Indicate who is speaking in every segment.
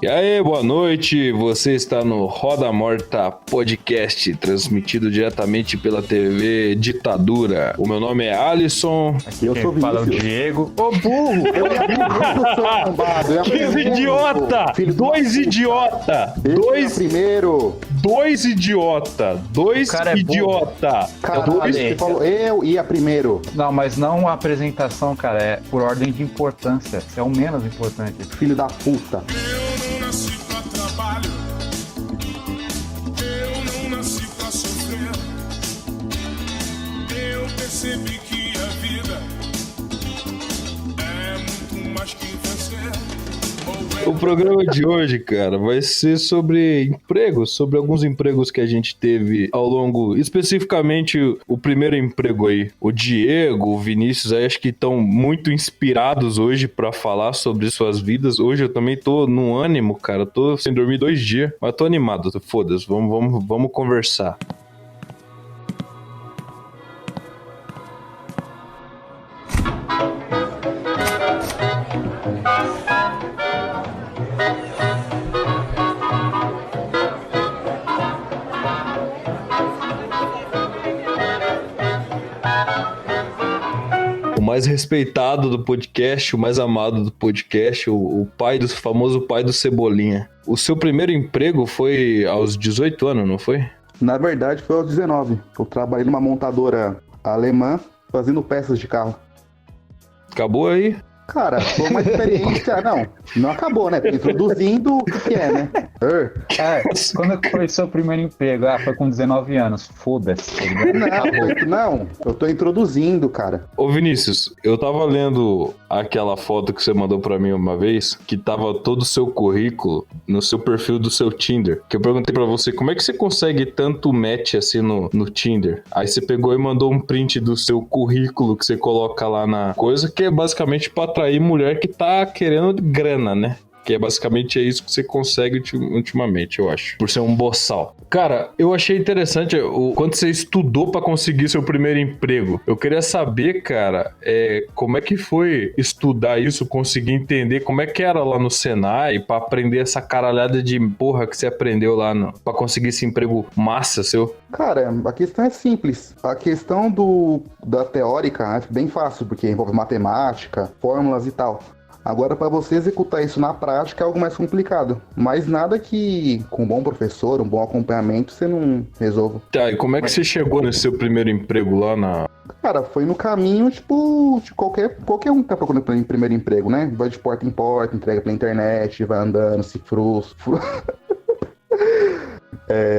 Speaker 1: E aí, boa noite, você está no Roda Morta Podcast, transmitido diretamente pela TV Ditadura. O meu nome é Alisson.
Speaker 2: Aqui eu sou
Speaker 3: Fala o
Speaker 2: Vinícius.
Speaker 3: Diego. Ô, burro!
Speaker 2: Eu ia primeiro, seu arrombado.
Speaker 1: Que idiota!
Speaker 2: Filho de uma
Speaker 1: Dois
Speaker 2: puta.
Speaker 1: idiota!
Speaker 2: Eu ia primeiro.
Speaker 1: Dois idiota! Dois
Speaker 3: O cara é
Speaker 1: idiota!
Speaker 2: Caralho,
Speaker 3: falei.
Speaker 2: você falou eu ia primeiro.
Speaker 3: Não, mas não a apresentação, cara, é por ordem de importância. Você é o menos importante.
Speaker 2: Filho da puta.
Speaker 4: Eu não nasci pra trabalho, eu não nasci pra sofrer. Eu percebi que a vida é muito mais que vencer.
Speaker 1: O programa de hoje, cara, vai ser sobre empregos, sobre alguns empregos que a gente teve ao longo, especificamente o primeiro emprego aí. O Diego, o Vinícius, aí acho que estão muito inspirados hoje pra falar sobre suas vidas. Hoje eu também tô num ânimo, cara, tô sem dormir 2 dias, mas tô animado, foda-se, vamos conversar. O mais respeitado do podcast, o mais amado do podcast, o pai do famoso pai do Cebolinha. O seu primeiro emprego foi aos 18 anos, não foi?
Speaker 2: Na verdade foi aos 19. Eu trabalhei numa montadora alemã fazendo peças de carro.
Speaker 1: Acabou aí?
Speaker 2: Cara, foi uma experiência. Não acabou, né? Tô introduzindo o que é, né?
Speaker 3: Quando foi seu primeiro emprego? Ah, foi com 19 anos. Foda-se. tá ligado?
Speaker 2: Não, eu tô introduzindo, cara.
Speaker 1: Ô Vinícius, eu tava lendo aquela foto que você mandou pra mim uma vez, que tava todo o seu currículo no seu perfil do seu Tinder, que eu perguntei pra você, como é que você consegue tanto match assim no Tinder? Aí você pegou e mandou um print do seu currículo que você coloca lá na coisa, que é basicamente pra atrair mulher que tá querendo grana, né? Que é basicamente isso que você consegue ultimamente, eu acho. Por ser um boçal. Cara, eu achei interessante o quanto você estudou pra conseguir seu primeiro emprego. Eu queria saber, cara, como é que foi estudar isso, conseguir entender como é que era lá no Senai pra aprender essa caralhada de porra que você aprendeu lá pra conseguir esse emprego massa seu.
Speaker 2: Cara, a questão é simples. A questão da teórica é bem fácil, porque envolve matemática, fórmulas e tal. Agora, para você executar isso na prática é algo mais complicado. Mas nada que, com um bom professor, um bom acompanhamento, você não resolva.
Speaker 1: Tá, e como é que você chegou nesse seu primeiro emprego lá na...
Speaker 2: Cara, foi no caminho, tipo, de qualquer um que tá procurando pelo primeiro emprego, né? Vai de porta em porta, entrega pela internet, vai andando, se frustra.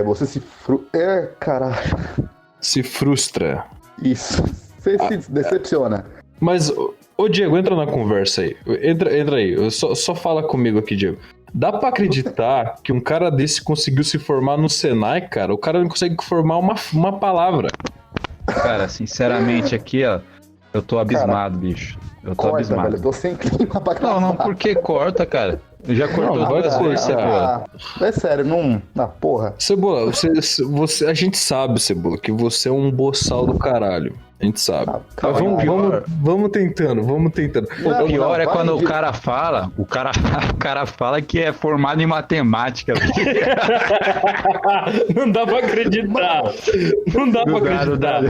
Speaker 2: Você se frustra. Caralho.
Speaker 1: Se frustra.
Speaker 2: Isso. Você se decepciona.
Speaker 1: Mas, ô Diego, entra na conversa aí. Entra aí. Só fala comigo aqui, Diego. Dá pra acreditar que um cara desse conseguiu se formar no Senai, cara? O cara não consegue formar uma palavra.
Speaker 3: Cara, sinceramente aqui, ó, eu tô abismado, bicho. Eu tô
Speaker 2: Corta,
Speaker 3: abismado.
Speaker 2: velho. Eu tô sem clima pra gravar.
Speaker 3: Não, por que corta, cara? Já cortou
Speaker 1: Não, vai
Speaker 3: duas vezes, Cebola.
Speaker 2: É sério, não... porra.
Speaker 1: Cebola, a gente sabe, Cebola, que você é um boçal do caralho. A gente sabe. Mas
Speaker 3: calma,
Speaker 1: vamos tentando.
Speaker 3: O pior é
Speaker 2: vai
Speaker 3: quando
Speaker 2: de-
Speaker 3: o cara fala que é formado em matemática.
Speaker 1: Não dá pra acreditar. Não dá pra acreditar.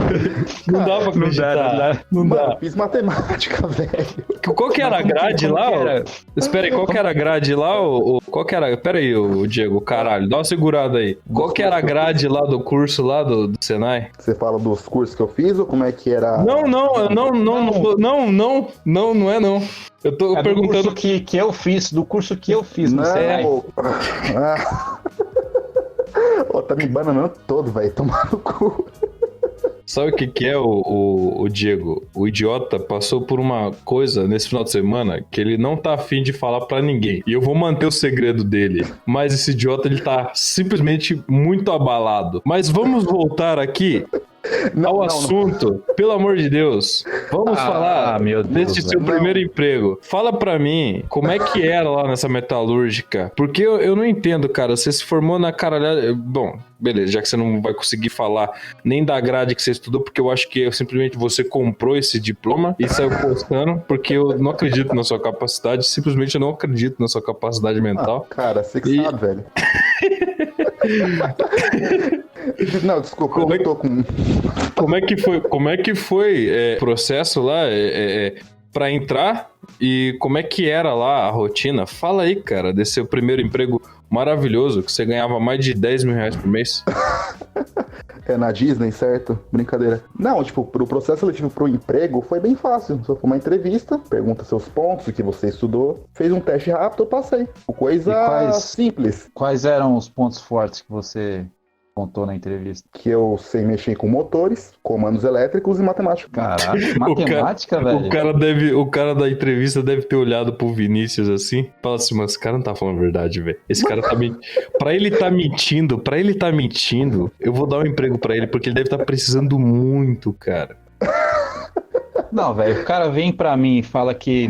Speaker 1: Não dá pra acreditar. Não
Speaker 2: Mano,
Speaker 1: dá.
Speaker 2: eu fiz matemática, velho.
Speaker 1: Qual que era a grade lá?
Speaker 3: Como que era?
Speaker 1: Espera aí, qual que era a grade lá? Qual que era? Pera aí, Diego, caralho, dá uma segurada aí. Qual que era a grade lá do curso lá do Senai?
Speaker 2: Você fala dos cursos que eu fiz ou como é que era?
Speaker 1: Não é não. Eu tô
Speaker 3: É
Speaker 1: perguntando.
Speaker 3: do curso que eu fiz, no Senai.
Speaker 2: Ah. Ô, tá me bananando todo, velho. Tomar no cu.
Speaker 1: Sabe o que é o Diego? O idiota passou por uma coisa nesse final de semana que ele não tá afim de falar pra ninguém. E eu vou manter o segredo dele. Mas esse idiota, ele tá simplesmente muito abalado. Mas vamos voltar aqui ao assunto, pelo amor de Deus. Vamos falar
Speaker 3: meu Deus,
Speaker 1: desse seu
Speaker 3: velho.
Speaker 1: primeiro emprego. Fala pra mim, como é que era lá nessa metalúrgica? Porque eu não entendo, cara. Você se formou na caralhada... Bom, beleza, já que você não vai conseguir falar nem da grade que você estudou, porque eu acho que simplesmente você comprou esse diploma e saiu postando, porque eu não acredito na sua capacidade, simplesmente eu não acredito na sua capacidade mental.
Speaker 2: Cara, você que sabe, velho. Não, desculpa, eu não tô com...
Speaker 1: Como é que foi o processo lá pra entrar e como é que era lá a rotina? Fala aí, cara, desse seu primeiro emprego maravilhoso, que você ganhava mais de 10 mil reais por mês.
Speaker 2: É na Disney, certo? Brincadeira. Não, tipo, pro processo seletivo pro emprego foi bem fácil. Só foi uma entrevista, pergunta seus pontos, o que você estudou, fez um teste rápido, eu passei. Coisa simples.
Speaker 3: Quais eram os pontos fortes que você contou na entrevista?
Speaker 2: Que eu sei mexer com motores, comandos elétricos e matemática.
Speaker 3: Caraca, matemática, velho.
Speaker 1: O cara da entrevista deve ter olhado pro Vinícius assim, fala assim, mas esse cara não tá falando a verdade, velho. Esse cara tá mentindo. Pra ele tá mentindo, eu vou dar um emprego pra ele, porque ele deve estar precisando muito, cara.
Speaker 3: Não, velho, o cara vem pra mim e fala que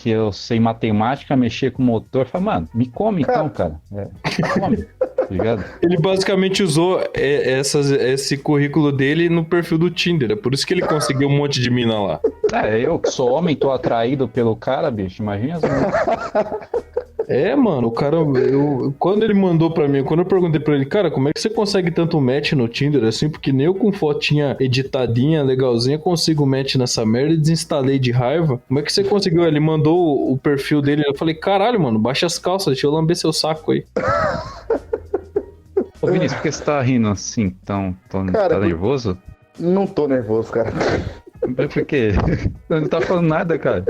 Speaker 3: eu sei matemática, mexer com motor. Fala, mano, me come então, cara. Me come, tá ligado?
Speaker 1: Ele basicamente usou esse currículo dele no perfil do Tinder. É por isso que ele conseguiu um monte de mina lá.
Speaker 3: Eu que sou homem, tô atraído pelo cara, bicho. Imagina as mulheres.
Speaker 1: Mano, o cara, quando ele mandou pra mim, quando eu perguntei pra ele, cara, como é que você consegue tanto match no Tinder assim? Porque nem eu com fotinha editadinha, legalzinha, consigo match nessa merda e desinstalei de raiva. Como é que você conseguiu? Ele mandou o perfil dele, eu falei, caralho, mano, baixa as calças, deixa eu lamber seu saco aí.
Speaker 3: Ô, Vinícius, por que você tá rindo assim? Cara, tá nervoso?
Speaker 2: Não tô nervoso, cara.
Speaker 3: Por quê? Não tá falando nada, cara.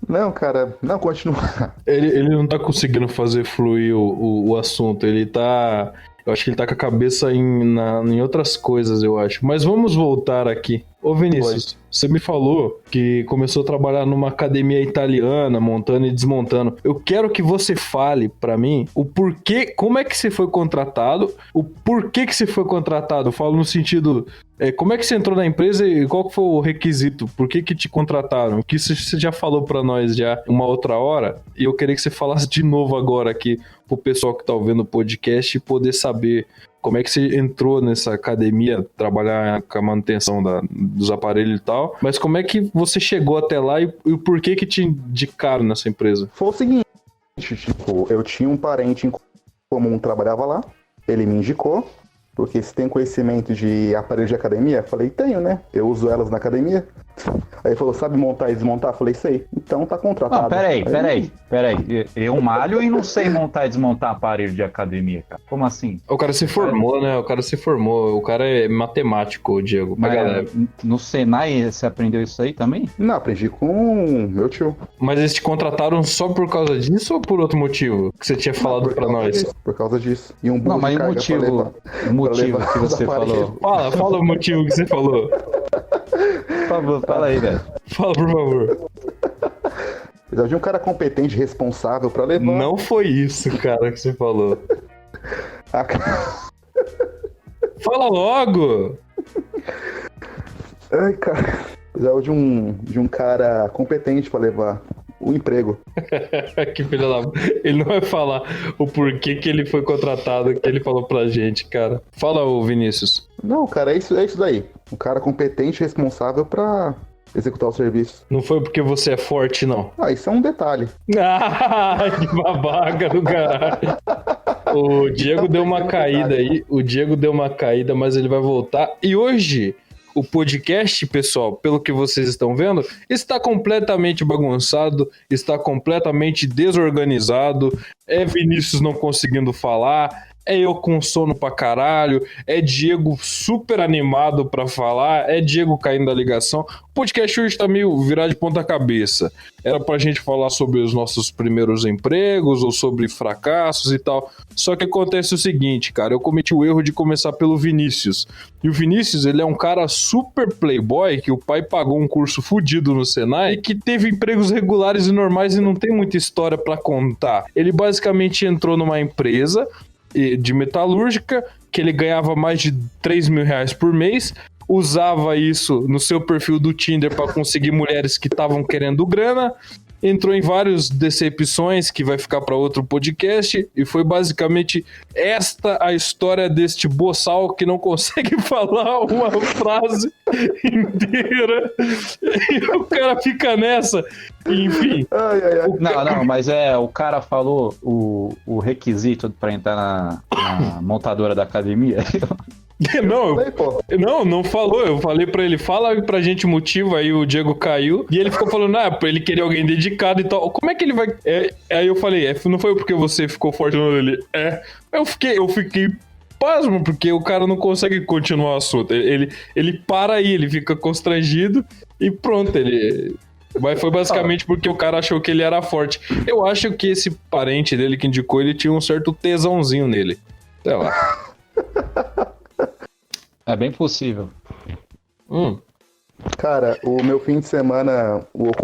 Speaker 2: Não, cara, não, continua.
Speaker 1: Ele não tá conseguindo fazer fluir o assunto, ele tá... Eu acho que ele tá com a cabeça em outras coisas, eu acho. Mas vamos voltar aqui. Ô Vinícius, você me falou que começou a trabalhar numa academia italiana, montando e desmontando. Eu quero que você fale pra mim o porquê, como é que você foi contratado, o porquê que você foi contratado. Eu falo no sentido, como é que você entrou na empresa e qual que foi o requisito? Por que te contrataram? Que isso você já falou pra nós já uma outra hora, e eu queria que você falasse de novo agora aqui pro pessoal que tá ouvindo o podcast poder saber como é que você entrou nessa academia, trabalhar com a manutenção dos aparelhos e tal, mas como é que você chegou até lá e o porquê que te indicaram nessa empresa?
Speaker 2: Foi o seguinte, tipo, eu tinha um parente em comum que trabalhava lá, ele me indicou, porque se tem conhecimento de aparelhos de academia, falei, tenho, né? Eu uso elas na academia. Aí ele falou, sabe montar e desmontar? Falei, sei. Então tá contratado.
Speaker 3: Não, peraí. Eu malho e não sei montar e desmontar aparelho de academia, cara. Como assim?
Speaker 1: O cara se formou, né? O cara é matemático, o Diego.
Speaker 3: Mas no Senai você aprendeu isso aí também?
Speaker 2: Não, aprendi com meu tio.
Speaker 1: Mas eles te contrataram só por causa disso ou por outro motivo? Que você tinha falado pra nós?
Speaker 2: Por causa disso. E um
Speaker 3: não, mas o motivo que você falou.
Speaker 1: Fala o motivo que você falou.
Speaker 3: Por favor, fala aí, velho.
Speaker 1: Fala, por favor.
Speaker 2: Precisava de um cara competente, responsável pra levar.
Speaker 1: Não foi isso, cara, que você falou. Fala logo!
Speaker 2: Ai, cara. Precisava de um cara competente pra levar o emprego.
Speaker 1: Que filho da... Ele não vai falar o porquê que ele foi contratado, que ele falou pra gente, cara. Fala, ô Vinícius.
Speaker 2: Não, cara, é isso daí. Um cara competente, responsável pra executar o serviço.
Speaker 1: Não foi porque você é forte, não.
Speaker 2: Isso é um detalhe.
Speaker 1: Que babaca do caralho. O Diego deu uma caída aí. O Diego deu uma caída, mas ele vai voltar. E hoje... O podcast, pessoal, pelo que vocês estão vendo, está completamente bagunçado, está completamente desorganizado, é Vinícius não conseguindo falar, é eu com sono pra caralho, é Diego super animado pra falar, é Diego caindo da ligação. O podcast hoje tá meio virado de ponta cabeça. Era pra gente falar sobre os nossos primeiros empregos ou sobre fracassos e tal. Só que acontece o seguinte, cara, eu cometi o erro de começar pelo Vinícius. E o Vinícius, ele é um cara super playboy, que o pai pagou um curso fudido no Senai e que teve empregos regulares e normais e não tem muita história pra contar. Ele basicamente entrou numa empresa de metalúrgica, que ele ganhava mais de 3 mil reais por mês, usava isso no seu perfil do Tinder para conseguir mulheres que estavam querendo grana, entrou em várias decepções que vai ficar para outro podcast, e foi basicamente esta a história deste boçal que não consegue falar uma frase inteira e o cara fica nessa, enfim.
Speaker 3: Não, mas o cara falou o requisito para entrar na montadora da academia.
Speaker 1: Não falou. Eu falei pra ele, fala pra gente o motivo. Aí o Diego caiu e ele ficou falando, pra ele querer alguém dedicado e tal. Como é que ele vai. Aí eu falei, não foi porque você ficou forte no ele. Eu fiquei pasmo, porque o cara não consegue continuar o assunto. Ele para aí, ele fica constrangido e pronto, Mas foi basicamente porque o cara achou que ele era forte. Eu acho que esse parente dele que indicou, ele tinha um certo tesãozinho nele. Sei lá.
Speaker 3: É bem possível.
Speaker 2: Cara, o meu fim de semana...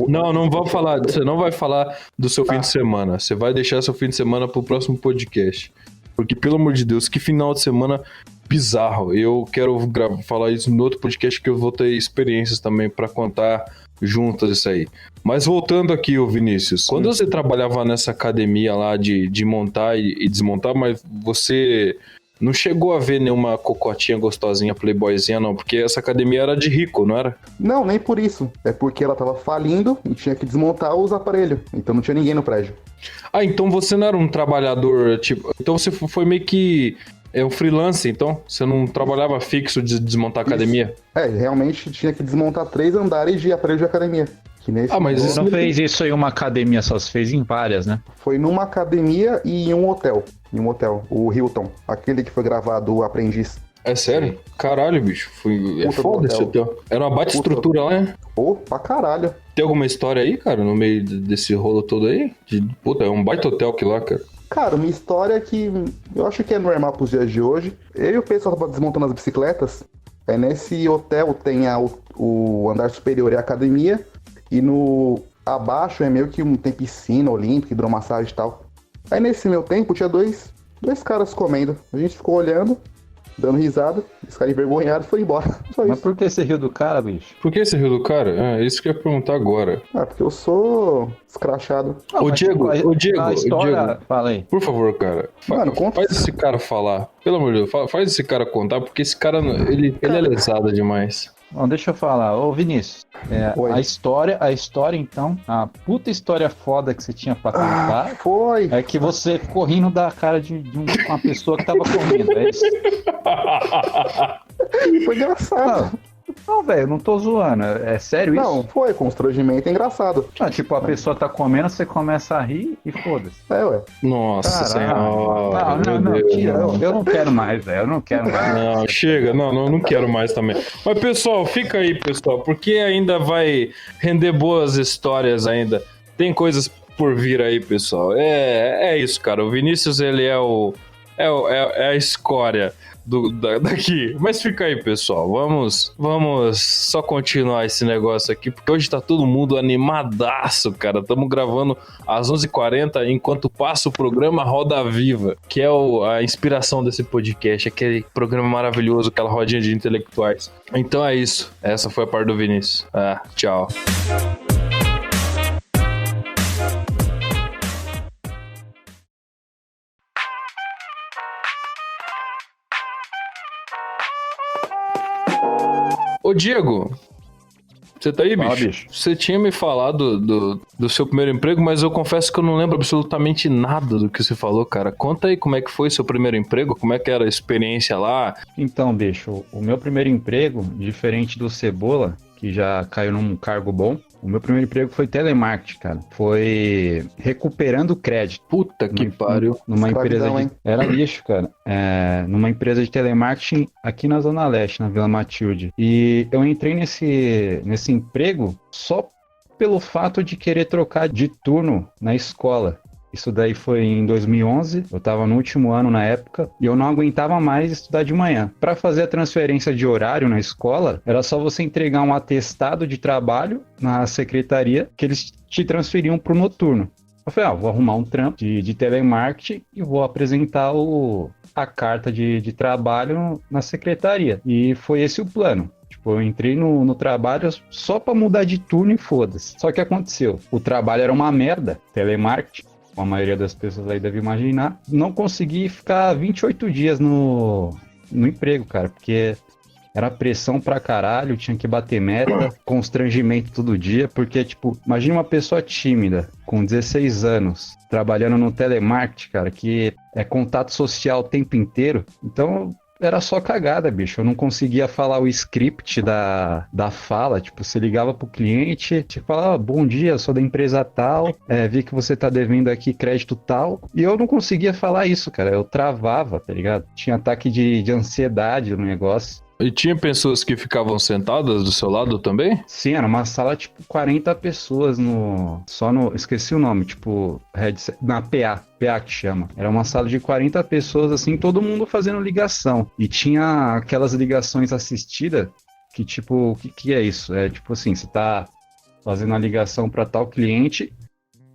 Speaker 1: Não vou falar. Você não vai falar do seu fim de semana. Você vai deixar seu fim de semana pro próximo podcast. Porque, pelo amor de Deus, que final de semana bizarro. Eu quero falar isso no outro podcast, que eu vou ter experiências também pra contar juntas isso aí. Mas voltando aqui, ô Vinícius, quando você trabalhava nessa academia lá de montar e desmontar, mas você... não chegou a ver nenhuma cocotinha gostosinha, playboyzinha, não? Porque essa academia era de rico, não era?
Speaker 2: Não, nem por isso. É porque ela tava falindo e tinha que desmontar os aparelhos. Então não tinha ninguém no prédio.
Speaker 1: Então você não era um trabalhador, tipo... Então você foi meio que... um freelance, então? Você não trabalhava fixo de desmontar a academia?
Speaker 2: Realmente tinha que desmontar 3 andares de aparelho de academia.
Speaker 3: Mas você não fez isso em uma academia só, você fez em várias, né?
Speaker 2: Foi numa academia e em um hotel. O Hilton. Aquele que foi gravado, o Aprendiz.
Speaker 1: É sério? Caralho, bicho. É foda esse hotel. Era uma baita estrutura lá, né?
Speaker 2: Pô, pra caralho.
Speaker 1: Tem alguma história aí, cara, no meio desse rolo todo aí? Puta, é um baita hotel que lá, cara.
Speaker 2: Cara, uma história que eu acho que é normal pros dias de hoje. Eu e o pessoal tava desmontando as bicicletas. Nesse hotel tem o andar superior e a academia. E abaixo é meio que tem piscina olímpica, hidromassagem e tal. Aí nesse meu tempo tinha dois caras comendo. A gente ficou olhando, dando risada. Esse cara envergonhado foi embora.
Speaker 3: Mas por que você riu do cara, bicho?
Speaker 1: Por que você riu do cara? É isso que eu ia perguntar agora.
Speaker 2: Porque eu sou escrachado.
Speaker 1: Ô Diego,
Speaker 3: a história... Fala aí.
Speaker 1: Por favor, cara. Faz esse cara falar. Pelo amor de Deus, faz esse cara contar, porque esse cara, ele é lesado demais.
Speaker 3: Bom, deixa eu falar. Ô, Vinícius, a história, então, a puta história foda que você tinha pra contar
Speaker 2: foi.
Speaker 3: É que você ficou rindo da cara de uma pessoa que tava comendo, é isso?
Speaker 2: Foi engraçado.
Speaker 3: Não, velho, não tô zoando. É sério isso?
Speaker 2: Não, foi constrangimento engraçado.
Speaker 3: Tipo, a pessoa tá comendo, você começa a rir e foda-se.
Speaker 2: Ué.
Speaker 1: Nossa senhora.
Speaker 3: Não, tira. Eu não quero mais, velho. Eu não quero mais.
Speaker 1: Não, chega. Não quero mais também. Mas, pessoal, fica aí, pessoal, porque ainda vai render boas histórias ainda. Tem coisas por vir aí, pessoal. É isso, cara. O Vinícius, ele é a escória daqui. Mas fica aí, pessoal. Vamos só continuar esse negócio aqui, porque hoje tá todo mundo animadaço, cara. Estamos gravando às 11h40, enquanto passa o programa Roda Viva, que é a inspiração desse podcast, aquele programa maravilhoso, aquela rodinha de intelectuais. Então é isso. Essa foi a parte do Vinícius. Tchau. Ô Diego, você tá aí, bicho? Você tinha me falado do seu primeiro emprego, mas eu confesso que eu não lembro absolutamente nada do que você falou, cara. Conta aí como é que foi seu primeiro emprego, como é que era a experiência lá.
Speaker 3: Então, bicho, o meu primeiro emprego, diferente do Cebola, que já caiu num cargo bom, o meu primeiro emprego foi telemarketing, cara. Foi recuperando crédito.
Speaker 1: Puta que pariu.
Speaker 3: Numa empresa de... Era lixo, cara. Numa empresa de telemarketing aqui na Zona Leste, na Vila Matilde. E eu entrei nesse emprego só pelo fato de querer trocar de turno na escola. Isso daí foi em 2011, eu estava no último ano na época, e eu não aguentava mais estudar de manhã. Para fazer a transferência de horário na escola, era só você entregar um atestado de trabalho na secretaria, que eles te transferiam para o noturno. Eu falei, vou arrumar um trampo de telemarketing e vou apresentar a carta de trabalho na secretaria. E foi esse o plano. Tipo, eu entrei no trabalho só pra mudar de turno e foda-se. Só que aconteceu, o trabalho era uma merda, telemarketing, como a maioria das pessoas aí deve imaginar. Não consegui ficar 28 dias no emprego, cara, porque era pressão pra caralho, tinha que bater meta, constrangimento todo dia, porque, tipo, imagina uma pessoa tímida, com 16 anos, trabalhando no telemarketing, cara, que é contato social o tempo inteiro. Então, era só cagada, bicho. Eu não conseguia falar o script da fala. Tipo, você ligava pro cliente, te falava, bom dia, sou da empresa tal, vi que você tá devendo aqui crédito tal. E eu não conseguia falar isso, cara. Eu travava, tá ligado? Tinha ataque de ansiedade no negócio.
Speaker 1: E tinha pessoas que ficavam sentadas do seu lado também?
Speaker 3: Sim, era uma sala, tipo, 40 pessoas esqueci o nome, tipo, na PA que chama. Era uma sala de 40 pessoas, assim, todo mundo fazendo ligação. E tinha aquelas ligações assistidas, que, tipo, o que é isso? É, tipo assim, você tá fazendo a ligação para tal cliente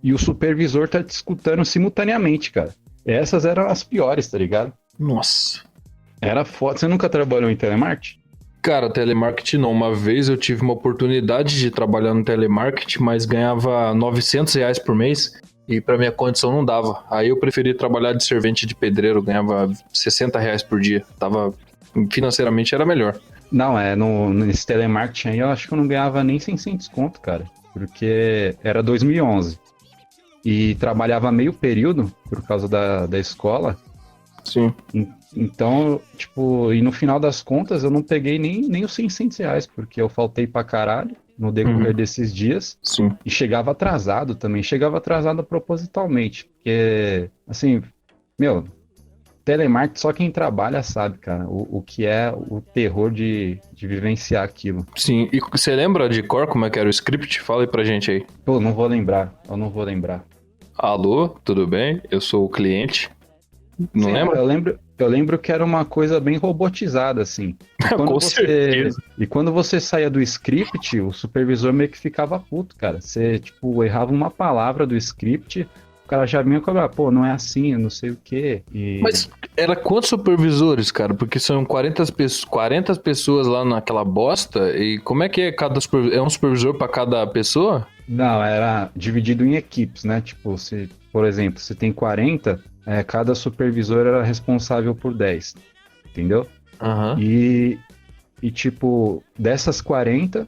Speaker 3: e o supervisor tá te escutando simultaneamente, cara. Essas eram as piores, tá ligado?
Speaker 1: Nossa.
Speaker 3: Era foda. Você nunca trabalhou em telemarketing?
Speaker 1: Cara, telemarketing não. Uma vez eu tive uma oportunidade de trabalhar no telemarketing, mas ganhava R$ 900 por mês e pra minha condição não dava. Aí eu preferi trabalhar de servente de pedreiro, ganhava R$ 60 por dia. Financeiramente era melhor.
Speaker 3: Não, nesse telemarketing aí eu acho que eu não ganhava nem 600 conto, cara. Porque era 2011. E trabalhava meio período por causa da escola.
Speaker 1: Sim.
Speaker 3: Então, tipo, e no final das contas eu não peguei nem os R$ 600, porque eu faltei pra caralho no decorrer desses dias.
Speaker 1: Sim.
Speaker 3: E chegava atrasado também, chegava atrasado propositalmente, porque, assim, meu, telemarketing só quem trabalha sabe, cara, o que é o terror de vivenciar aquilo.
Speaker 1: Sim, e você lembra de cor como é que era o script? Fala aí pra gente aí.
Speaker 3: Pô, eu não vou lembrar.
Speaker 1: Alô, tudo bem? Eu sou o cliente. Não
Speaker 3: Sim,
Speaker 1: lembra?
Speaker 3: Eu lembro que era uma coisa bem robotizada, assim.
Speaker 1: Com certeza.
Speaker 3: E quando você saía do script, o supervisor meio que ficava puto, cara. Você, tipo, errava uma palavra do script, o cara já vinha cobrar, pô, não é assim, eu não sei o quê.
Speaker 1: Mas era quantos supervisores, cara? Porque são 40 pessoas lá naquela bosta, e como é que é cada supervisor? É um supervisor pra cada pessoa?
Speaker 3: Não, era dividido em equipes, né? Tipo, por exemplo, se tem 40... cada supervisor era responsável por 10, entendeu?
Speaker 1: Uhum.
Speaker 3: E, tipo, dessas 40,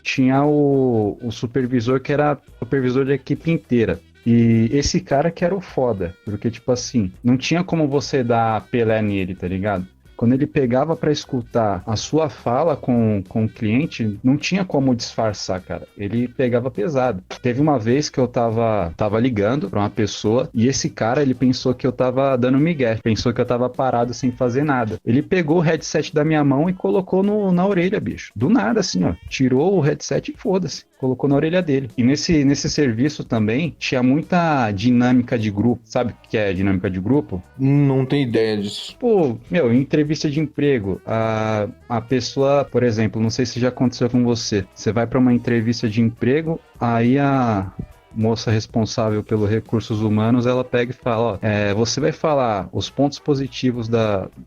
Speaker 3: tinha o supervisor que era supervisor da equipe inteira. E esse cara que era o foda, porque, tipo assim, não tinha como você dar pelé nele, tá ligado? Quando ele pegava pra escutar a sua fala com o cliente, não tinha como disfarçar, cara. Ele pegava pesado. Teve uma vez que eu tava ligando pra uma pessoa e esse cara, ele pensou que eu tava dando migué. Pensou que eu tava parado sem fazer nada. Ele pegou o headset da minha mão e colocou na orelha, bicho. Do nada, assim, ó. Tirou o headset e foda-se. Colocou na orelha dele. E nesse serviço também tinha muita dinâmica de grupo. Sabe o que é dinâmica de grupo?
Speaker 1: Não tenho ideia disso.
Speaker 3: Pô, meu, em entrevista de emprego, a pessoa, por exemplo, não sei se já aconteceu com você. Você vai para uma entrevista de emprego, aí a moça responsável pelos recursos humanos, ela pega e fala, ó, você vai falar os pontos positivos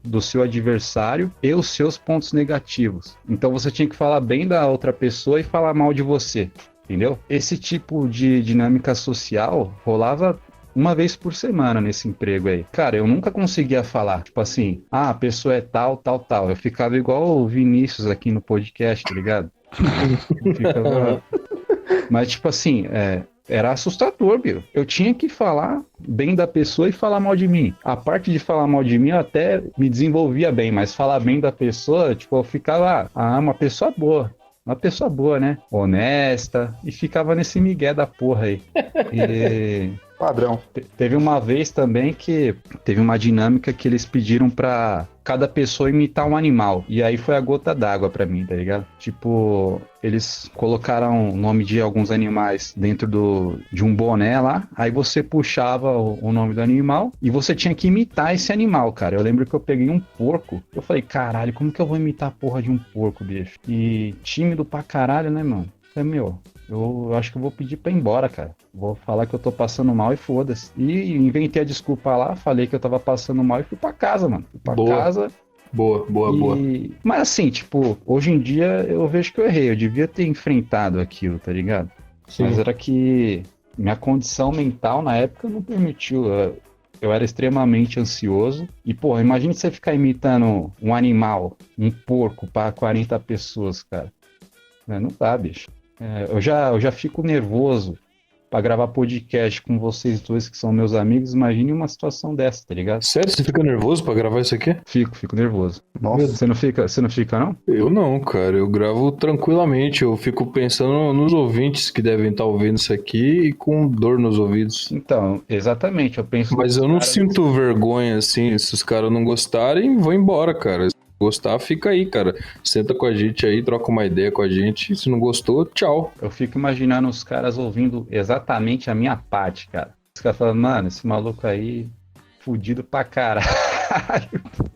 Speaker 3: do seu adversário e os seus pontos negativos. Então você tinha que falar bem da outra pessoa e falar mal de você, entendeu? Esse tipo de dinâmica social rolava uma vez por semana nesse emprego aí. Cara, eu nunca conseguia falar, tipo assim, a pessoa é tal, tal, tal. Eu ficava igual o Vinícius aqui no podcast, tá ligado? Mas, tipo assim, era assustador, viu? Eu tinha que falar bem da pessoa e falar mal de mim. A parte de falar mal de mim eu até me desenvolvia bem, mas falar bem da pessoa, tipo, eu ficava, uma pessoa boa. Uma pessoa boa, né? Honesta. E ficava nesse migué da porra aí.
Speaker 2: Padrão.
Speaker 3: Teve uma vez também que teve uma dinâmica que eles pediram pra cada pessoa imitar um animal. E aí foi a gota d'água pra mim, tá ligado? Tipo, eles colocaram o nome de alguns animais dentro de um boné lá. Aí você puxava o nome do animal e você tinha que imitar esse animal, cara. Eu lembro que eu peguei um porco. Eu falei, caralho, como que eu vou imitar a porra de um porco, bicho? E tímido pra caralho, né, mano? Eu falei, meu... Eu acho que eu vou pedir pra ir embora, cara. Vou falar que eu tô passando mal e foda-se. E inventei a desculpa lá, falei que eu tava passando mal e fui pra casa, mano. Fui pra casa
Speaker 1: Boa, boa, boa.
Speaker 3: Mas assim, tipo, hoje em dia eu vejo que eu errei. Eu devia ter enfrentado aquilo, tá ligado?
Speaker 1: Sim.
Speaker 3: Mas era que minha condição mental na época não permitiu. Eu era extremamente ansioso. E, porra, imagina você ficar imitando um animal, um porco para 40 pessoas, cara. Não dá, bicho. Eu já fico nervoso pra gravar podcast com vocês dois, que são meus amigos. Imagine uma situação dessa, tá ligado?
Speaker 1: Sério, você fica nervoso pra gravar isso aqui?
Speaker 3: Fico nervoso.
Speaker 2: Nossa,
Speaker 3: Você não fica, não?
Speaker 1: Eu não, cara. Eu gravo tranquilamente. Eu fico pensando nos ouvintes que devem estar ouvindo isso aqui e com dor nos ouvidos.
Speaker 3: Então, exatamente. Eu penso.
Speaker 1: Mas eu não
Speaker 3: Cara,
Speaker 1: sinto vergonha, assim. Se os caras não gostarem, vão embora, cara. Se gostar, fica aí, cara. Senta com a gente aí, troca uma ideia com a gente. Se não gostou, tchau.
Speaker 3: Eu fico imaginando os caras ouvindo exatamente a minha parte, cara. Os caras falando, mano, esse maluco aí, fudido pra caralho.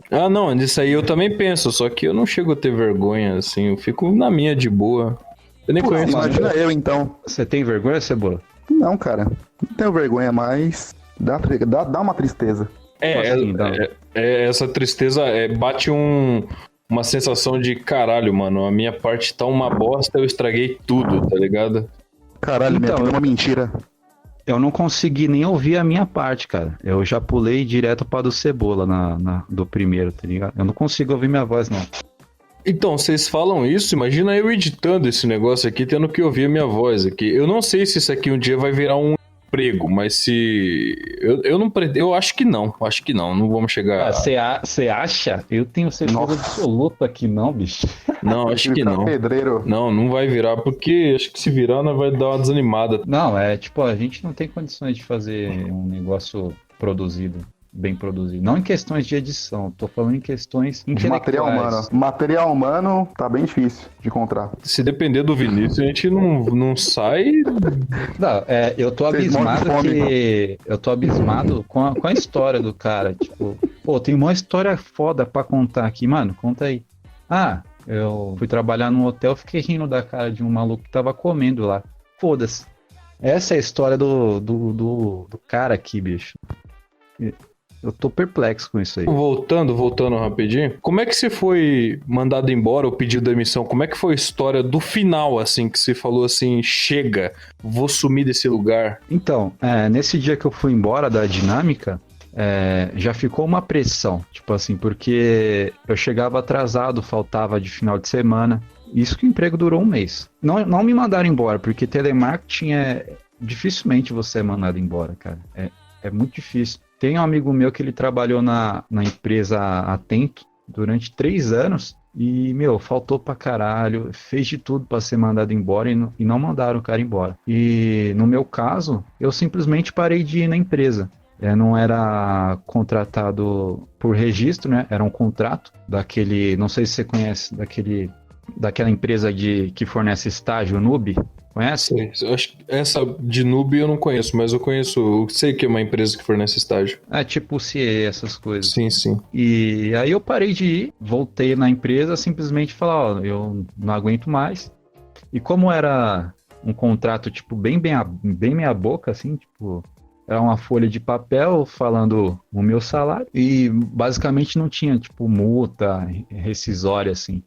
Speaker 1: Ah, não, nisso aí eu também penso. Só que eu não chego a ter vergonha, assim. Eu fico na minha de boa. Eu nem
Speaker 2: pô,
Speaker 1: conheço.
Speaker 2: imagina eu então.
Speaker 3: Você tem vergonha, Cebola?
Speaker 2: Não, cara, não tenho vergonha, mas dá uma tristeza.
Speaker 3: Assim, dá.
Speaker 1: Essa tristeza bate uma sensação de caralho, mano. A minha parte tá uma bosta, eu estraguei tudo, tá ligado?
Speaker 2: Caralho, minha
Speaker 3: Então,
Speaker 2: vida é uma mentira.
Speaker 3: Eu não consegui nem ouvir a minha parte, cara. Eu já pulei direto pra do Cebola do primeiro, tá ligado? Eu não consigo ouvir minha voz, não.
Speaker 1: Então, vocês falam isso, imagina eu editando esse negócio aqui, tendo que ouvir a minha voz aqui. Eu não sei se isso aqui um dia vai virar um emprego, mas se... Eu acho que não, não vamos chegar...
Speaker 3: Você acha? Eu tenho certeza absoluta que não, bicho.
Speaker 1: Não, acho que não.
Speaker 2: Pedreiro.
Speaker 1: Não vai virar, porque acho que se virar, nós vai dar uma desanimada.
Speaker 3: Não, tipo, a gente não tem condições de fazer um negócio produzido, bem produzido. Não em questões de edição, tô falando em questões
Speaker 2: De material
Speaker 3: intelectuais.
Speaker 2: humano. Material humano tá bem difícil de encontrar.
Speaker 1: Se depender do Vinícius, a gente não sai.
Speaker 3: Não, eu tô
Speaker 2: Vocês morrem de
Speaker 3: abismado
Speaker 2: fome.
Speaker 3: eu tô abismado com a história do cara, tipo, pô, tem uma história foda pra contar aqui, mano, conta aí. Ah, eu fui trabalhar num hotel, fiquei rindo da cara de um maluco que tava comendo lá. Foda-se. Essa é a história do cara aqui, bicho. Eu tô perplexo com isso aí.
Speaker 1: Voltando rapidinho. Como é que você foi mandado embora ou pediu demissão? Como é que foi a história do final, assim, que você falou assim, chega, vou sumir desse lugar?
Speaker 3: Então, nesse dia que eu fui embora da dinâmica, já ficou uma pressão, tipo assim, porque eu chegava atrasado, faltava de final de semana. Isso que o emprego durou um mês. Não me mandaram embora, porque telemarketing dificilmente você é mandado embora, cara. É muito difícil. Tem um amigo meu que ele trabalhou na empresa Atento durante 3 anos e, faltou pra caralho, fez de tudo pra ser mandado embora e não mandaram o cara embora. E no meu caso, eu simplesmente parei de ir na empresa. Não era contratado por registro, né? Era um contrato daquele, não sei se você conhece, daquela empresa que fornece estágio, Nube. Conhece?
Speaker 1: Eu acho que essa de Noob eu não conheço, mas eu sei que é uma empresa que fornece estágio.
Speaker 3: Tipo CIE, essas coisas.
Speaker 1: Sim.
Speaker 3: E aí eu parei de ir, voltei na empresa, simplesmente falar, eu não aguento mais. E como era um contrato, tipo, bem meia boca, assim, tipo, era uma folha de papel falando o meu salário e basicamente não tinha, tipo, multa rescisória, assim.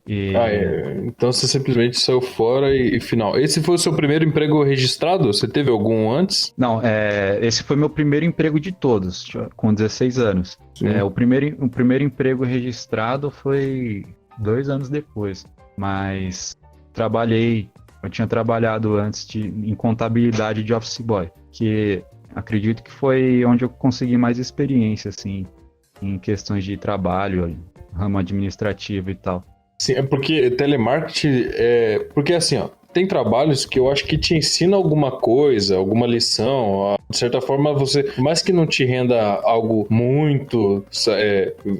Speaker 1: Então você simplesmente saiu fora e final. Esse foi o seu primeiro emprego registrado? Você teve algum antes?
Speaker 3: Não, esse foi meu primeiro emprego de todos, com 16 anos. O primeiro emprego registrado foi 2 anos depois, mas eu tinha trabalhado antes em contabilidade de office boy, que acredito que foi onde eu consegui mais experiência, assim, em questões de trabalho, ramo administrativo e tal.
Speaker 1: Sim, é porque telemarketing porque assim, ó, tem trabalhos que eu acho que te ensina alguma coisa, alguma lição. De certa forma, você, por mais que não te renda algo muito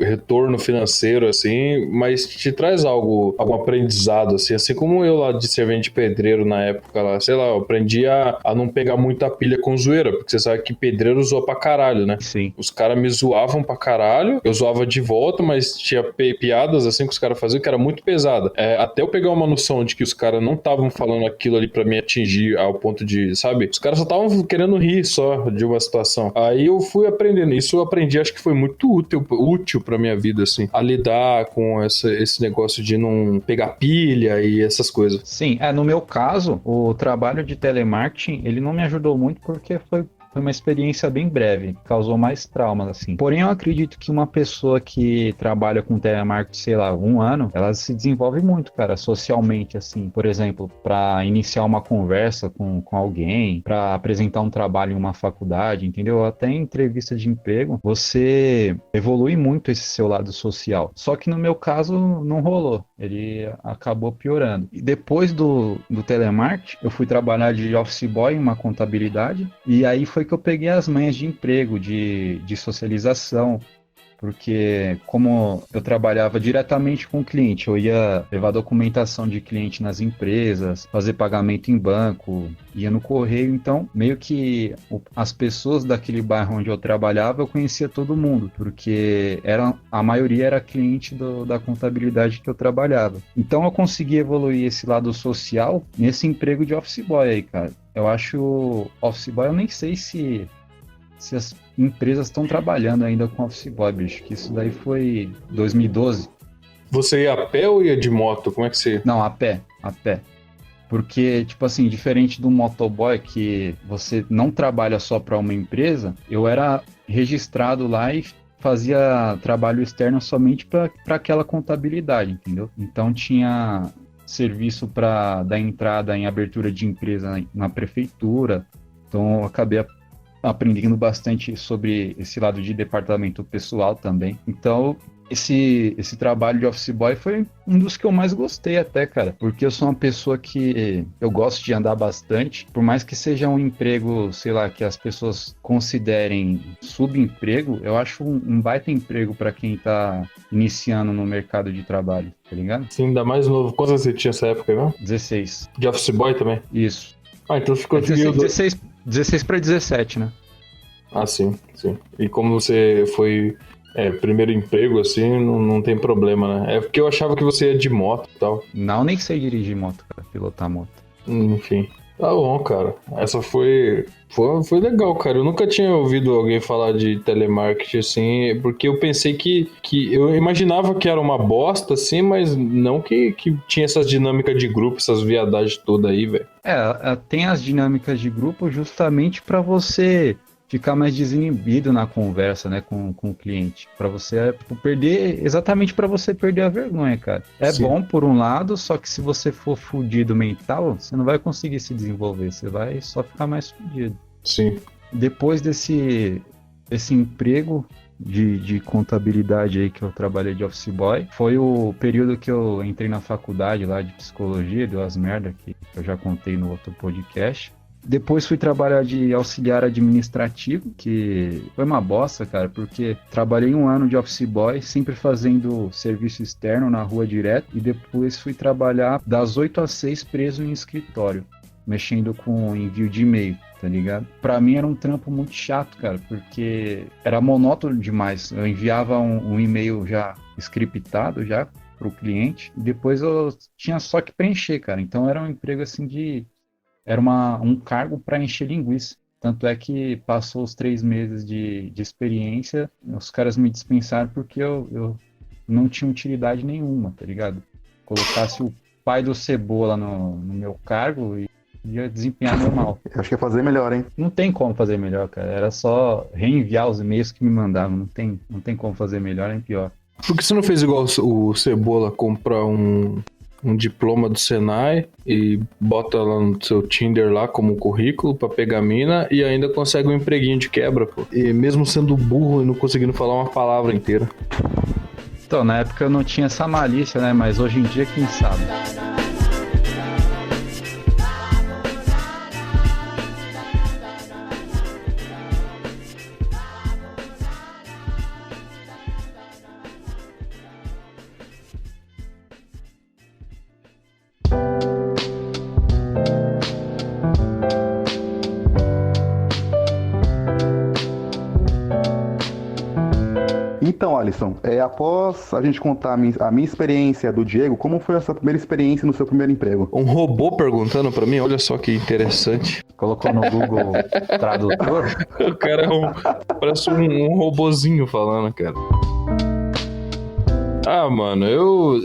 Speaker 1: retorno financeiro, assim, mas te traz algum aprendizado, assim como eu lá de servente de pedreiro na época lá, sei lá, eu aprendi a não pegar muita pilha com zoeira, porque você sabe que pedreiro zoa pra caralho, né?
Speaker 3: Sim.
Speaker 1: Os caras me zoavam pra caralho, eu zoava de volta, mas tinha piadas assim que os caras faziam que era muito pesada. Até eu pegar uma noção de que os caras não estavam falando aquilo ali pra me atingir ao ponto de, sabe? Os caras só estavam querendo rir só de uma situação. Aí eu fui aprendendo. Isso eu aprendi, acho que foi muito útil pra minha vida, assim, a lidar com esse negócio de não pegar pilha e essas coisas.
Speaker 3: Sim, no meu caso, o trabalho de telemarketing, ele não me ajudou muito porque foi uma experiência bem breve, causou mais traumas, assim. Porém, eu acredito que uma pessoa que trabalha com telemarketing, sei lá, 1 ano, ela se desenvolve muito, cara, socialmente, assim. Por exemplo, para iniciar uma conversa com alguém, para apresentar um trabalho em uma faculdade, entendeu? Até em entrevista de emprego, você evolui muito esse seu lado social. Só que no meu caso, não rolou. Ele acabou piorando. E depois do telemarketing, eu fui trabalhar de office boy em uma contabilidade, e aí foi que eu peguei as manhas de emprego, de socialização, porque como eu trabalhava diretamente com o cliente, eu ia levar documentação de cliente nas empresas, fazer pagamento em banco, ia no correio, então meio que as pessoas daquele bairro onde eu trabalhava, eu conhecia todo mundo, porque a maioria era cliente da contabilidade que eu trabalhava. Então eu consegui evoluir esse lado social nesse emprego de office boy aí, cara. Eu acho office boy, eu nem sei se as empresas estão trabalhando ainda com office boy, bicho, que isso daí foi 2012.
Speaker 1: Você ia a pé ou ia de moto? Como é que você...
Speaker 3: Não, a pé. Porque, tipo assim, diferente do motoboy, que você não trabalha só para uma empresa, eu era registrado lá e fazia trabalho externo somente para aquela contabilidade, entendeu? Então tinha serviço para dar entrada em abertura de empresa na prefeitura, então eu acabei aprendendo bastante sobre esse lado de departamento pessoal também. Então, esse trabalho de office boy foi um dos que eu mais gostei até, cara, porque eu sou uma pessoa que eu gosto de andar bastante, por mais que seja um emprego, sei lá, que as pessoas considerem subemprego, eu acho um baita emprego para quem tá iniciando no mercado de trabalho, tá ligado?
Speaker 1: Sim, ainda mais novo. Quantos você tinha nessa época, não?
Speaker 3: 16.
Speaker 1: De office boy também?
Speaker 3: Isso.
Speaker 1: Ah, então você conseguiu...
Speaker 3: 16 para 17, né?
Speaker 1: Ah, sim. E como você foi primeiro emprego, assim, não tem problema, né? É porque eu achava que você ia de moto e tal.
Speaker 3: Não, nem sei dirigir moto, cara, pilotar moto.
Speaker 1: Enfim. Tá bom, cara. Essa foi legal, cara. Eu nunca tinha ouvido alguém falar de telemarketing, assim, porque eu pensei que eu imaginava que era uma bosta, assim, mas não que tinha essas dinâmicas de grupo, essas viadagens todas aí, velho.
Speaker 3: Tem as dinâmicas de grupo justamente para você ficar mais desinibido na conversa, né, com o cliente, para você exatamente para você perder a vergonha, cara.
Speaker 1: Sim.
Speaker 3: Bom por um lado, só que se você for fudido mental, você não vai conseguir se desenvolver, você vai só ficar mais fudido.
Speaker 1: Sim.
Speaker 3: Depois desse emprego de contabilidade aí que eu trabalhei de office boy, foi o período que eu entrei na faculdade lá de psicologia, deu as merda que eu já contei no outro podcast. Depois fui trabalhar de auxiliar administrativo, que foi uma bosta, cara, porque trabalhei 1 ano de office boy, sempre fazendo serviço externo na rua direto, e depois fui trabalhar das 8 às 6 preso em escritório, mexendo com envio de e-mail, tá ligado? Pra mim era um trampo muito chato, cara, porque era monótono demais. Eu enviava um e-mail já scriptado já pro cliente, e depois eu tinha só que preencher, cara. Então era um emprego assim era um cargo para encher linguiça. Tanto é que passou os 3 meses de experiência, os caras me dispensaram porque eu não tinha utilidade nenhuma, tá ligado? Colocasse o pai do Cebola no meu cargo e ia desempenhar normal.
Speaker 2: Acho que ia fazer melhor, hein?
Speaker 3: Não tem como fazer melhor, cara. Era só reenviar os e-mails que me mandavam. Não tem como fazer melhor nem pior.
Speaker 1: Por que você não fez igual o Cebola, comprar um diploma do Senai e bota lá no seu Tinder lá como currículo pra pegar mina e ainda consegue um empreguinho de quebra, pô. E mesmo sendo burro e não conseguindo falar uma palavra inteira.
Speaker 3: Então, na época eu não tinha essa malícia, né? Mas hoje em dia, quem sabe?
Speaker 2: Então, Alisson, após a gente contar a minha experiência do Diego, como foi essa primeira experiência no seu primeiro emprego?
Speaker 1: Um robô perguntando pra mim, olha só que interessante.
Speaker 3: Colocou no Google Tradutor.
Speaker 1: O cara parece um robozinho falando, cara. Ah, mano, eu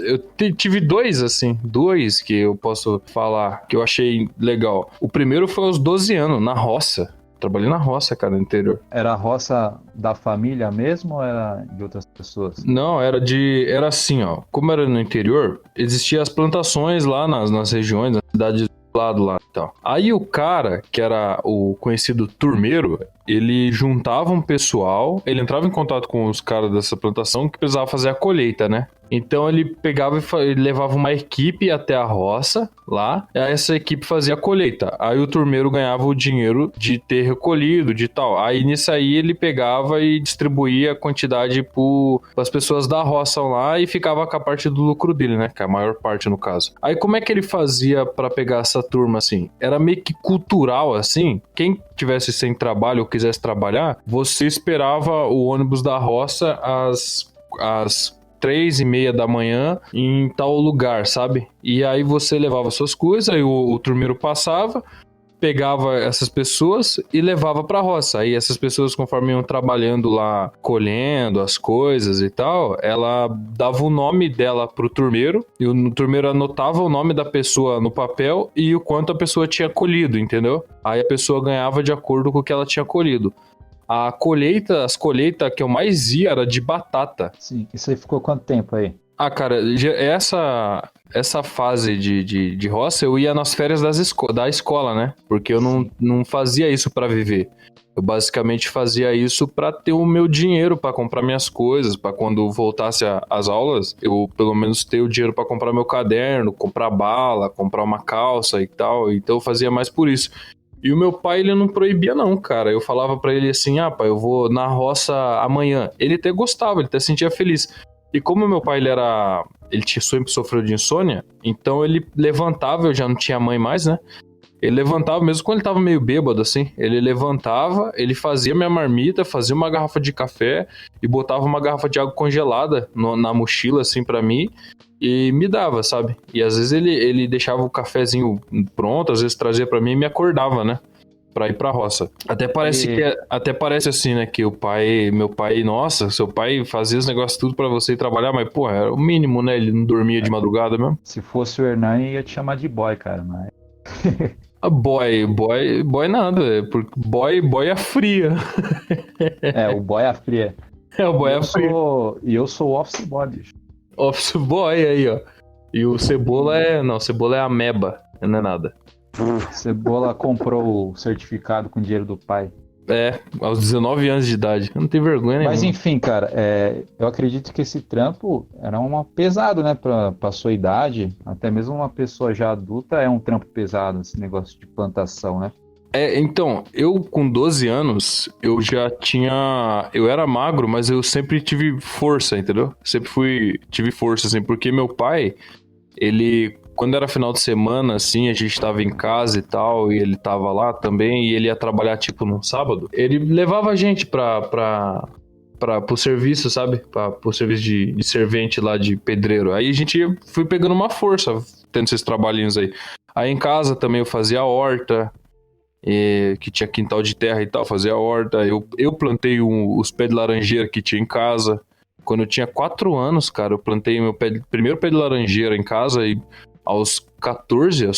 Speaker 1: tive dois que eu posso falar, que eu achei legal. O primeiro foi aos 12 anos, na roça. Trabalhei na roça, cara, no interior.
Speaker 3: Era a roça da família mesmo ou era de outras pessoas?
Speaker 1: Não, era assim, ó. Como era no interior, existiam as plantações lá nas regiões, nas cidades do lado lá e tal. Aí o cara, que era o conhecido turmeiro, ele juntava um pessoal, ele entrava em contato com os caras dessa plantação que precisava fazer a colheita, né? Então ele pegava ele levava uma equipe até a roça lá, e essa equipe fazia a colheita. Aí o turmeiro ganhava o dinheiro de ter recolhido, de tal. Aí nisso aí ele pegava e distribuía a quantidade para as pessoas da roça lá e ficava com a parte do lucro dele, né? Que é a maior parte no caso. Aí como é que ele fazia para pegar essa turma assim? Era meio que cultural assim. Quem tivesse sem trabalho ou quisesse trabalhar, você esperava o ônibus da roça às 3:30 da manhã em tal lugar, sabe? E aí você levava suas coisas, aí o turmeiro passava, pegava essas pessoas e levava pra roça. Aí essas pessoas, conforme iam trabalhando lá, colhendo as coisas e tal, ela dava o nome dela pro turmeiro, e o turmeiro anotava o nome da pessoa no papel e o quanto a pessoa tinha colhido, entendeu? Aí a pessoa ganhava de acordo com o que ela tinha colhido. As colheitas que eu mais ia era de batata.
Speaker 3: Sim, isso aí ficou quanto tempo aí?
Speaker 1: Ah, cara, essa fase de roça eu ia nas férias da escola, né? Porque eu não fazia isso pra viver. Eu basicamente fazia isso pra ter o meu dinheiro pra comprar minhas coisas, pra quando voltasse às aulas, eu pelo menos ter o dinheiro pra comprar meu caderno, comprar bala, comprar uma calça e tal. Então eu fazia mais por isso. E o meu pai, ele não proibia não, cara. Eu falava pra ele assim, pai, eu vou na roça amanhã. Ele até gostava, ele até sentia feliz. E como meu pai, ele sempre sofreu de insônia, então ele levantava, eu já não tinha mãe mais, né? Ele levantava, mesmo quando ele tava meio bêbado, assim, ele levantava, ele fazia minha marmita, fazia uma garrafa de café e botava uma garrafa de água congelada na mochila, assim, pra mim, e me dava, sabe? E às vezes ele deixava o cafezinho pronto, às vezes trazia pra mim e me acordava, né? Pra ir pra roça. Até parece assim, né? Que meu pai, nossa, seu pai fazia os negócios tudo pra você ir trabalhar, mas, porra, era o mínimo, né? Ele não dormia de madrugada mesmo.
Speaker 3: Se fosse o Hernani, ia te chamar de boy, cara, mas...
Speaker 1: Boy nada, porque boy é fria.
Speaker 3: O boy é fria.
Speaker 1: O boy é fria.
Speaker 3: E eu sou o office boy, bicho.
Speaker 1: Office boy aí, ó. E o Cebola Cebola é ameba, não é nada.
Speaker 3: Cebola comprou o certificado com dinheiro do pai.
Speaker 1: Aos 19 anos de idade. Eu não tenho vergonha nenhuma.
Speaker 3: Mas enfim, cara, eu acredito que esse trampo era pesado, né, pra sua idade. Até mesmo uma pessoa já adulta é um trampo pesado, esse negócio de plantação, né?
Speaker 1: Então, eu com 12 anos, eu era magro, mas eu sempre tive força, entendeu? Tive força, assim, porque meu pai, quando era final de semana, assim, a gente tava em casa e tal, e ele tava lá também, e ele ia trabalhar, tipo, num sábado, ele levava a gente pro serviço, sabe? Pro serviço de servente lá, de pedreiro. Aí a gente fui pegando uma força, tendo esses trabalhinhos aí. Aí em casa também eu fazia horta, que tinha quintal de terra e tal, fazia horta. Eu plantei os pés de laranjeira que tinha em casa. Quando eu tinha 4 anos, cara, eu plantei meu primeiro pé de laranjeira em casa e aos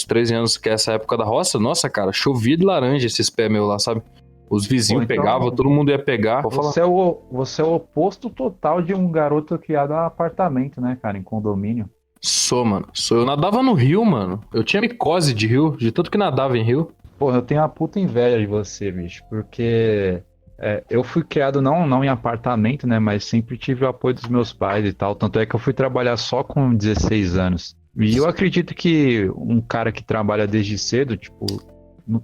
Speaker 1: 13 anos, que é essa época da roça, nossa, cara, chovia de laranja esses pés meus lá, sabe? Os vizinhos
Speaker 3: então,
Speaker 1: pegavam, todo mundo ia pegar.
Speaker 3: Você é o oposto total de um garoto criado em apartamento, né, cara, em condomínio.
Speaker 1: Mano. Eu nadava no rio, mano. Eu tinha micose de rio, de tanto que nadava em rio.
Speaker 3: Porra, eu tenho uma puta inveja de você, bicho, porque eu fui criado não em apartamento, né, mas sempre tive o apoio dos meus pais e tal, tanto é que eu fui trabalhar só com 16 anos. E eu acredito que um cara que trabalha desde cedo, tipo,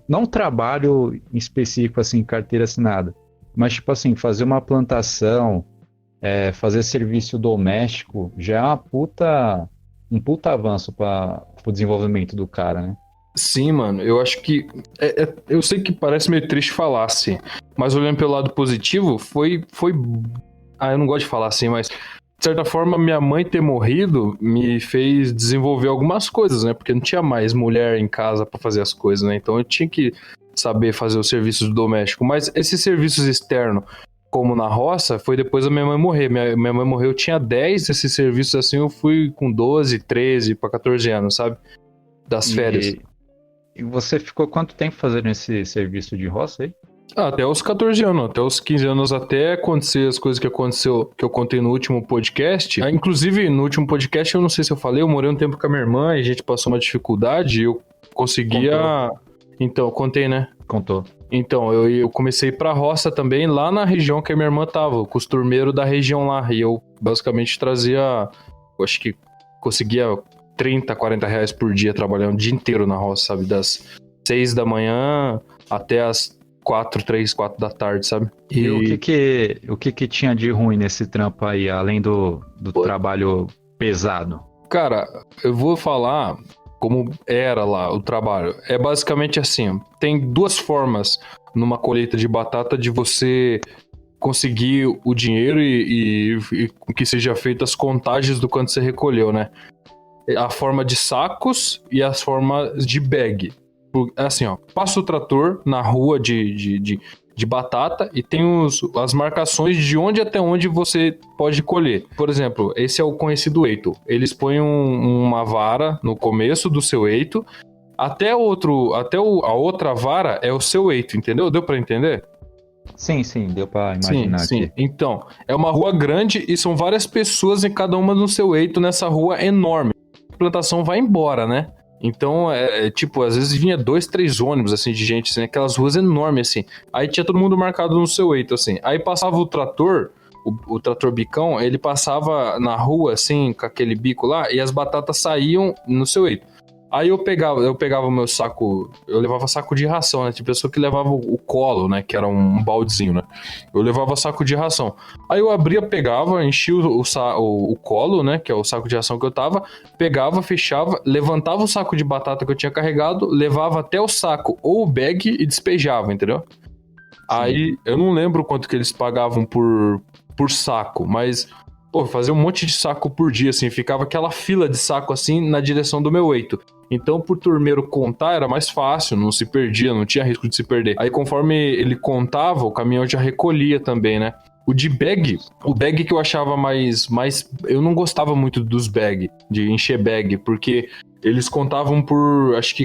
Speaker 3: não trabalho em específico, assim, carteira assinada, mas, tipo assim, fazer uma plantação, fazer serviço doméstico, já é um puta avanço para o desenvolvimento do cara, né?
Speaker 1: Sim, mano, eu acho que... eu sei que parece meio triste falar, assim, mas olhando pelo lado positivo, foi eu não gosto de falar assim, mas de certa forma, minha mãe ter morrido me fez desenvolver algumas coisas, né? Porque não tinha mais mulher em casa pra fazer as coisas, né? Então eu tinha que saber fazer os serviços domésticos. Mas esses serviços externos, como na roça, foi depois da minha mãe morrer. Minha mãe morreu, eu tinha 10, esses serviços assim, eu fui com 12, 13 pra 14 anos, sabe? Das férias.
Speaker 3: E você ficou quanto tempo fazendo esse serviço de roça aí?
Speaker 1: Até os 14 anos, até os 15 anos, até acontecer as coisas que aconteceu, que eu contei no último podcast. Inclusive, no último podcast, eu não sei se eu falei, eu morei um tempo com a minha irmã e a gente passou uma dificuldade e eu conseguia...
Speaker 3: Contou.
Speaker 1: Então, contei, né?
Speaker 3: Contou.
Speaker 1: Então, eu comecei a ir pra roça também, lá na região que a minha irmã tava, o costureiro da região lá. E eu, basicamente, trazia... Eu acho que conseguia 30, 40 reais por dia trabalhando o dia inteiro na roça, sabe? Das 6 da manhã até as 3, 4 da tarde, sabe?
Speaker 3: E o que tinha de ruim nesse trampo aí, além do trabalho pesado?
Speaker 1: Cara, eu vou falar como era lá o trabalho. É basicamente assim, tem duas formas numa colheita de batata de você conseguir o dinheiro e que seja feita as contagens do quanto você recolheu, né? A forma de sacos e as formas de bag. Assim, ó, passa o trator na rua de batata e tem as marcações de onde até onde você pode colher. Por exemplo, esse é o conhecido eito. Eles põem uma vara no começo do seu eito, até a outra vara é o seu eito, entendeu? Deu pra entender?
Speaker 3: Sim, deu pra imaginar
Speaker 1: sim.
Speaker 3: aqui.
Speaker 1: Então, é uma rua grande e são várias pessoas em cada uma no seu eito nessa rua enorme. A plantação vai embora, né? Então, tipo, às vezes vinha 2, 3 ônibus, assim, de gente, assim, aquelas ruas enormes, assim. Aí tinha todo mundo marcado no seu eito, assim. Aí passava o trator, o trator bicão, ele passava na rua, assim, com aquele bico lá, e as batatas saíam no seu eito. Aí eu pegava o meu saco, eu levava saco de ração, né? Tinha pessoa que levava o colo, né? Que era um baldezinho, né? Eu levava saco de ração. Aí eu abria, pegava, enchia o colo, né? Que é o saco de ração que eu tava, pegava, fechava, levantava o saco de batata que eu tinha carregado, levava até o saco ou o bag e despejava, entendeu? Sim. Aí eu não lembro quanto que eles pagavam por saco, mas... Pô, fazia um monte de saco por dia, assim, ficava aquela fila de saco, assim, na direção do meu eito. Então, por turmeiro contar, era mais fácil, não se perdia, não tinha risco de se perder. Aí, conforme ele contava, o caminhão já recolhia também, né? O bag que eu achava mais... Eu não gostava muito dos bag, de encher bag, porque eles contavam por, acho que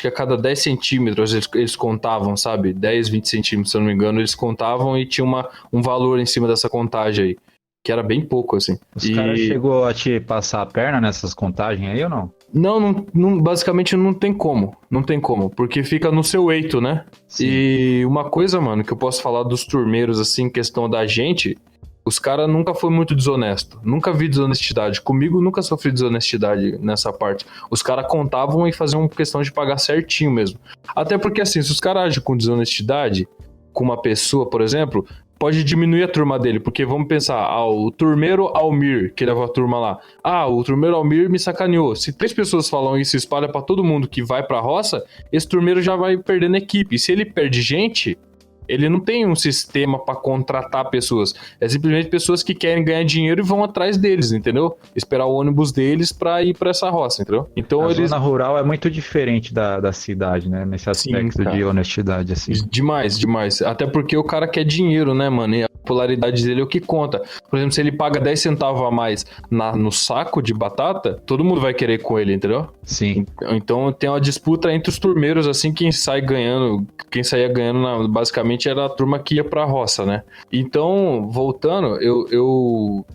Speaker 1: a cada 10 centímetros eles contavam, sabe? 10, 20 centímetros, se eu não me engano, eles contavam e tinha um valor em cima dessa contagem aí, que era bem pouco, assim.
Speaker 3: Os caras chegou a te passar a perna nessas contagens aí ou não?
Speaker 1: Não, basicamente não tem como, porque fica no seu eito, né? Sim. E uma coisa, mano, que eu posso falar dos turmeiros, assim, questão da gente... Os caras nunca foi muito desonesto. Nunca vi desonestidade. Comigo nunca sofri desonestidade nessa parte. Os caras contavam e faziam questão de pagar certinho mesmo. Até porque, assim, se os caras agem com desonestidade, com uma pessoa, por exemplo, pode diminuir a turma dele. Porque vamos pensar, o turmeiro Almir, que leva a turma lá. O turmeiro Almir me sacaneou. Se 3 pessoas falam isso e espalha pra todo mundo que vai pra roça, esse turmeiro já vai perdendo equipe. E se ele perde gente... Ele não tem um sistema pra contratar pessoas. É simplesmente pessoas que querem ganhar dinheiro e vão atrás deles, entendeu? Esperar o ônibus deles pra ir pra essa roça, entendeu? Então
Speaker 3: a zona rural é muito diferente da cidade, né? Nesse aspecto de honestidade, assim.
Speaker 1: Demais. Até porque o cara quer dinheiro, né, mano? E a popularidade dele é o que conta. Por exemplo, se ele paga 10 centavos a mais no saco de batata, todo mundo vai querer com ele, entendeu?
Speaker 3: Sim.
Speaker 1: Então tem uma disputa entre os turmeiros, assim, quem saía ganhando, basicamente era a turma que ia pra roça, né? Então, voltando, eu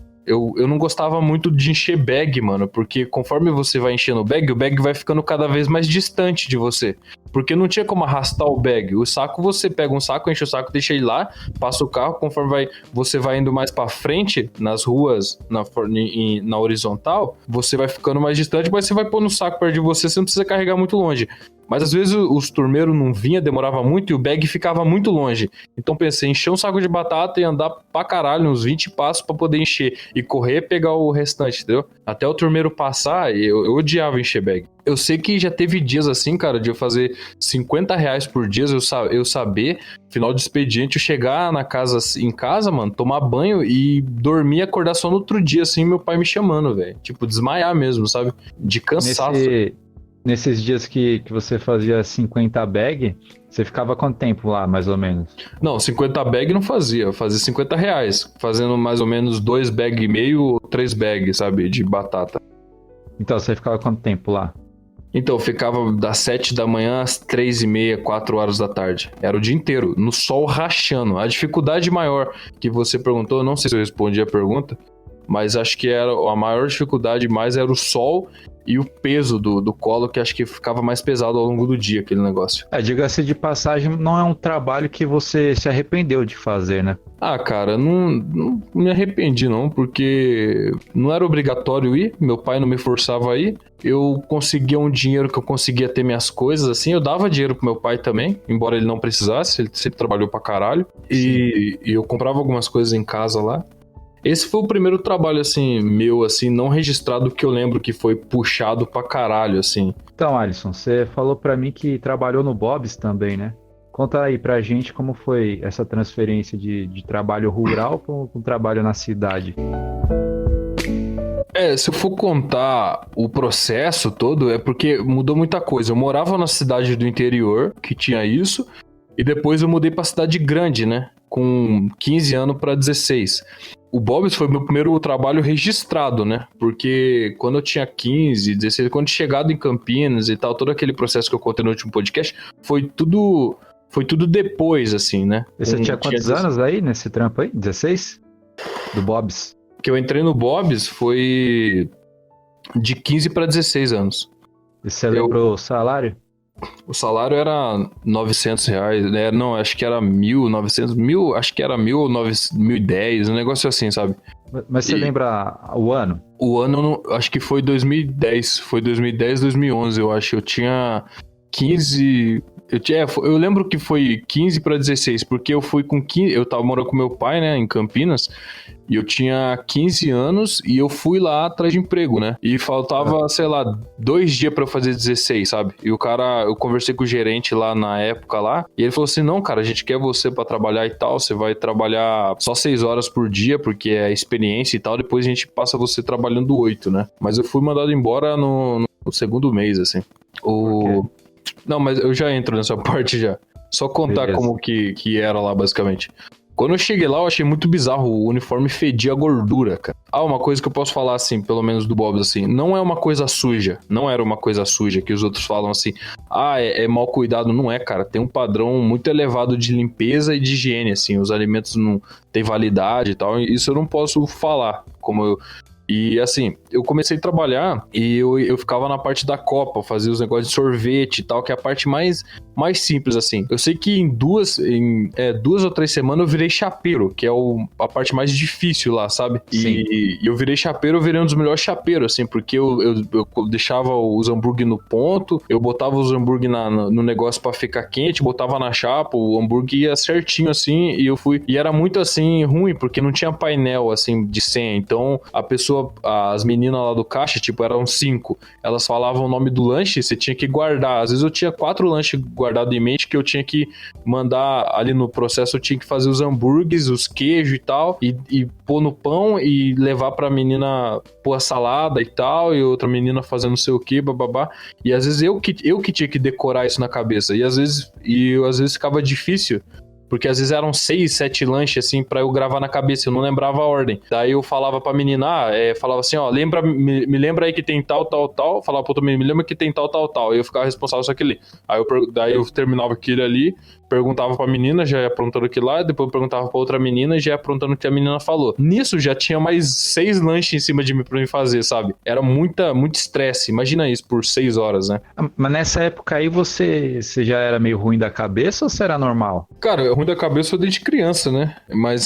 Speaker 1: não gostava muito de encher bag, mano, porque conforme você vai enchendo o bag vai ficando cada vez mais distante de você. Porque não tinha como arrastar o bag. O saco, você pega um saco, enche o saco, deixa ele lá, passa o carro, conforme você vai indo mais pra frente, nas ruas, na horizontal, você vai ficando mais distante, mas você vai pôr no saco perto de você, você não precisa carregar muito longe. Mas às vezes os turmeiros não vinha, demorava muito e o bag ficava muito longe. Então pensei em encher um saco de batata e andar pra caralho, uns 20 passos pra poder encher. E correr e pegar o restante, entendeu? Até o turmeiro passar, eu odiava encher bag. Eu sei que já teve dias assim, cara, de eu fazer R$50 por dia, eu saber, final de expediente, eu chegar em casa, mano, tomar banho e dormir e acordar só no outro dia, assim, meu pai me chamando, velho. Tipo, desmaiar mesmo, sabe? De cansaço.
Speaker 3: Nesses dias que você fazia 50 bag, você ficava quanto tempo lá, mais ou menos?
Speaker 1: Não, 50 bag não fazia, eu fazia R$50, fazendo mais ou menos 2 bag e meio ou 3 bag, sabe, de batata.
Speaker 3: Então, você ficava quanto tempo lá?
Speaker 1: Então, eu ficava das 7 da manhã às 3h30, 4 horas da tarde. Era o dia inteiro, no sol rachando. A dificuldade maior que você perguntou, eu não sei se eu respondi a pergunta, mas acho que era a maior dificuldade mais era o sol e o peso do colo, que acho que ficava mais pesado ao longo do dia, aquele negócio.
Speaker 3: Diga-se de passagem, não é um trabalho que você se arrependeu de fazer, né?
Speaker 1: Ah, cara, não me arrependi não, porque não era obrigatório ir, meu pai não me forçava a ir, eu conseguia um dinheiro que eu conseguia ter minhas coisas, assim, eu dava dinheiro pro meu pai também, embora ele não precisasse, ele sempre trabalhou pra caralho, e eu comprava algumas coisas em casa lá. Esse foi o primeiro trabalho, assim, meu, assim, não registrado, que eu lembro que foi puxado pra caralho, assim.
Speaker 3: Então, Alisson, você falou pra mim que trabalhou no Bob's também, né? Conta aí pra gente como foi essa transferência de trabalho rural para um trabalho na cidade.
Speaker 1: Se eu for contar o processo todo, é porque mudou muita coisa. Eu morava na cidade do interior, que tinha isso, e depois eu mudei pra cidade grande, né? Com 15 anos pra 16. O Bob's foi meu primeiro trabalho registrado, né? Porque quando eu tinha 15, 16, quando chegado em Campinas e tal, todo aquele processo que eu contei no último podcast, foi tudo depois, assim, né?
Speaker 3: E você tinha quantos anos aí nesse trampo aí? 16? Do Bob's?
Speaker 1: Que eu entrei no Bob's foi de 15 para 16 anos.
Speaker 3: E você lembrou o salário?
Speaker 1: O salário era R$900, né? Não, acho que era 1.900, acho que era 1.010, um negócio assim, sabe?
Speaker 3: Mas você lembra o ano?
Speaker 1: O ano, acho que foi 2010, 2011, eu acho. Eu tinha 15... Eu lembro que foi 15 para 16, porque eu fui com 15... Eu tava morando com meu pai, né, em Campinas, e eu tinha 15 anos e eu fui lá atrás de emprego, né? E faltava, sei lá, 2 dias pra eu fazer 16, sabe? E o cara, eu conversei com o gerente lá na época lá, e ele falou assim, não, cara, a gente quer você pra trabalhar e tal, você vai trabalhar só 6 horas por dia, porque é experiência e tal, depois a gente passa você trabalhando 8, né? Mas eu fui mandado embora no segundo mês, assim. Não, mas eu já entro nessa parte já. Só contar como que era lá, basicamente. Quando eu cheguei lá, eu achei muito bizarro. O uniforme fedia a gordura, cara. Uma coisa que eu posso falar, assim, pelo menos do Bob's, assim, não é uma coisa suja. Não era uma coisa suja que os outros falam assim, é mal cuidado. Não é, cara. Tem um padrão muito elevado de limpeza e de higiene, assim. Os alimentos não têm validade e tal. Isso eu não posso falar, E assim, eu comecei a trabalhar e eu ficava na parte da copa, fazia os negócios de sorvete e tal, que é a parte mais simples, assim. Eu sei que em duas ou 3 semanas eu virei chapeiro, que é a parte mais difícil lá, sabe? E eu virei chapeiro, eu virei um dos melhores chapeiros, assim, porque eu deixava os hambúrguer no ponto, eu botava os hambúrguer no negócio pra ficar quente, botava na chapa, o hambúrguer ia certinho, assim, e era muito, assim, ruim, porque não tinha painel, assim, de senha, então as meninas lá do caixa, tipo, eram 5, elas falavam o nome do lanche, você tinha que guardar. Às vezes eu tinha 4 lanches guardados em mente que eu tinha que mandar ali no processo, eu tinha que fazer os hambúrgueres, os queijos e tal, e pôr no pão e levar pra menina pôr a salada e tal, e outra menina fazendo não sei o que, bababá. E às vezes eu que tinha que decorar isso na cabeça, e às vezes ficava difícil, porque às vezes eram 6, 7 lanches, assim, pra eu gravar na cabeça, eu não lembrava a ordem. Daí eu falava pra menina, falava assim, me lembra aí que tem tal, tal, tal. Falava pra outra menina, me lembra que tem tal, tal, tal. E eu ficava responsável só aquele. Daí eu terminava aquilo ali, perguntava pra menina, já ia aprontando aquilo lá, depois eu perguntava pra outra menina, já ia aprontando o que a menina falou. Nisso já tinha mais 6 lanches em cima de mim pra mim fazer, sabe? Era muito estresse, imagina isso, por 6 horas, né?
Speaker 3: Mas nessa época aí você já era meio ruim da cabeça ou você era normal?
Speaker 1: Cara, ruim da cabeça desde criança, né? Mas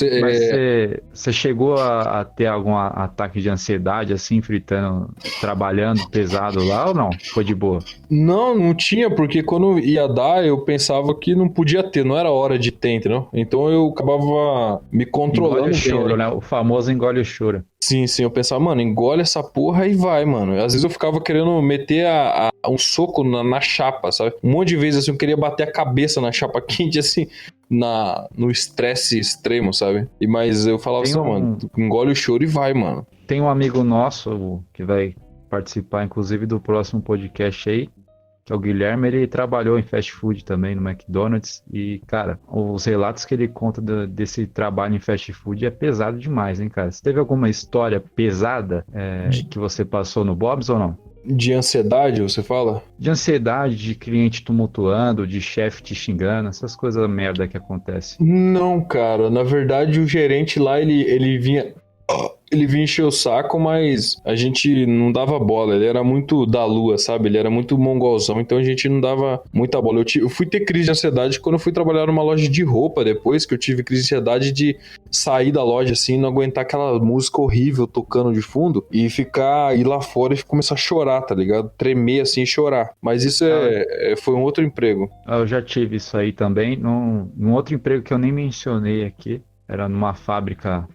Speaker 3: você chegou a ter algum ataque de ansiedade, assim, fritando, trabalhando pesado lá ou não? Foi de boa?
Speaker 1: não tinha, porque quando ia dar, eu pensava que não podia ter, não era hora de ter, entendeu? Então eu acabava me controlando
Speaker 3: Engole o
Speaker 1: bem,
Speaker 3: choro,
Speaker 1: né?
Speaker 3: né? O famoso engole o choro.
Speaker 1: Sim, eu pensava, mano, engole essa porra e vai, mano. Às vezes eu ficava querendo meter um soco na chapa, sabe? Um monte de vezes, assim, eu queria bater a cabeça na chapa quente, assim, no estresse extremo, sabe? Mas eu falava
Speaker 3: Tem
Speaker 1: assim, mano, engole o choro e vai, mano.
Speaker 3: Tem um amigo nosso que vai participar, inclusive, do próximo podcast aí, que é o Guilherme. Ele trabalhou em fast food também, no McDonald's. E, cara, os relatos que ele conta desse trabalho em fast food é pesado demais, hein, cara? Você teve alguma história pesada que você passou no Bob's ou não?
Speaker 1: De ansiedade, você fala?
Speaker 3: De ansiedade, de cliente tumultuando, de chefe te xingando, essas coisas merda que acontecem.
Speaker 1: Não, cara. Na verdade, o gerente lá, ele vinha encher o saco, mas a gente não dava bola. Ele era muito da lua, sabe? Ele era muito mongolzão, então a gente não dava muita bola. Eu fui ter crise de ansiedade quando eu fui trabalhar numa loja de roupa depois, que eu tive crise de ansiedade de sair da loja assim, não aguentar aquela música horrível tocando de fundo e ir lá fora e começar a chorar, tá ligado? Tremer assim e chorar. Mas isso foi um outro emprego.
Speaker 3: Eu já tive isso aí também, num outro emprego que eu nem mencionei aqui. Era numa fábrica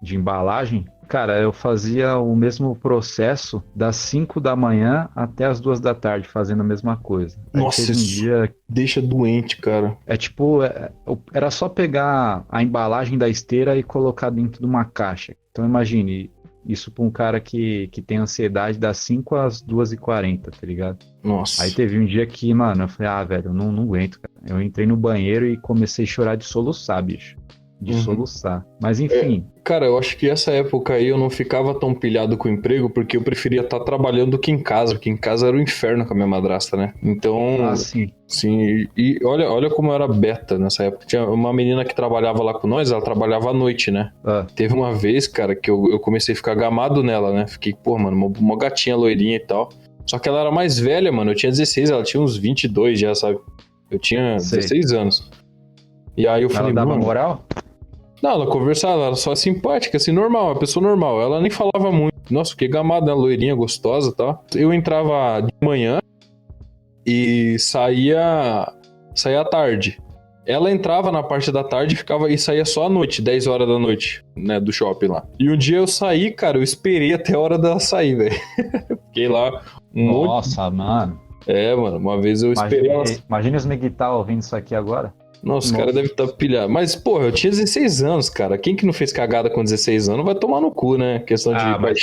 Speaker 3: de embalagem. Cara, eu fazia o mesmo processo das 5 da manhã até as 2 da tarde, fazendo a mesma coisa. Aí
Speaker 1: Nossa,
Speaker 3: teve um
Speaker 1: isso
Speaker 3: dia...
Speaker 1: deixa doente, cara.
Speaker 3: Era só pegar a embalagem da esteira e colocar dentro de uma caixa. Então imagine, isso pra um cara que tem ansiedade das 5 às 2h40, tá ligado?
Speaker 1: Nossa.
Speaker 3: Aí teve um dia que, mano, eu falei, velho, eu não aguento, cara. Eu entrei no banheiro e comecei a chorar de soluçar, bicho. De soluçar. Mas enfim.
Speaker 1: Cara, eu acho que essa época aí eu não ficava tão pilhado com o emprego porque eu preferia estar trabalhando do que em casa, porque em casa era o inferno com a minha madrasta, né? Então,
Speaker 3: Sim.
Speaker 1: sim, e olha como eu era beta nessa época. Tinha uma menina que trabalhava lá com nós, ela trabalhava à noite, né? Teve uma vez, cara, que eu comecei a ficar gamado nela, né? Fiquei, pô, mano, uma gatinha loirinha e tal. Só que ela era mais velha, mano, eu tinha 16, ela tinha uns 22 já, sabe? Eu tinha 16 anos. E aí eu falei,
Speaker 3: ela dava
Speaker 1: mano...
Speaker 3: moral?
Speaker 1: Não, ela conversava, ela era só simpática, assim, normal, uma pessoa normal. Ela nem falava muito. Nossa, fiquei gamado, né? Loirinha, gostosa e tal. Eu entrava de manhã e saía à tarde. Ela entrava na parte da tarde e saía só à noite, 10 horas da noite, né, do shopping lá. E um dia eu saí, cara, eu esperei até a hora dela sair, velho. Fiquei lá
Speaker 3: Nossa, mano.
Speaker 1: Mano, uma vez eu esperei ela...
Speaker 3: Imagina os Miguel ouvindo isso aqui agora.
Speaker 1: Nossa, o cara deve estar pilhado. Mas, porra, eu tinha 16 anos, cara. Quem que não fez cagada com 16 anos vai tomar no cu, né? Questão de
Speaker 3: mas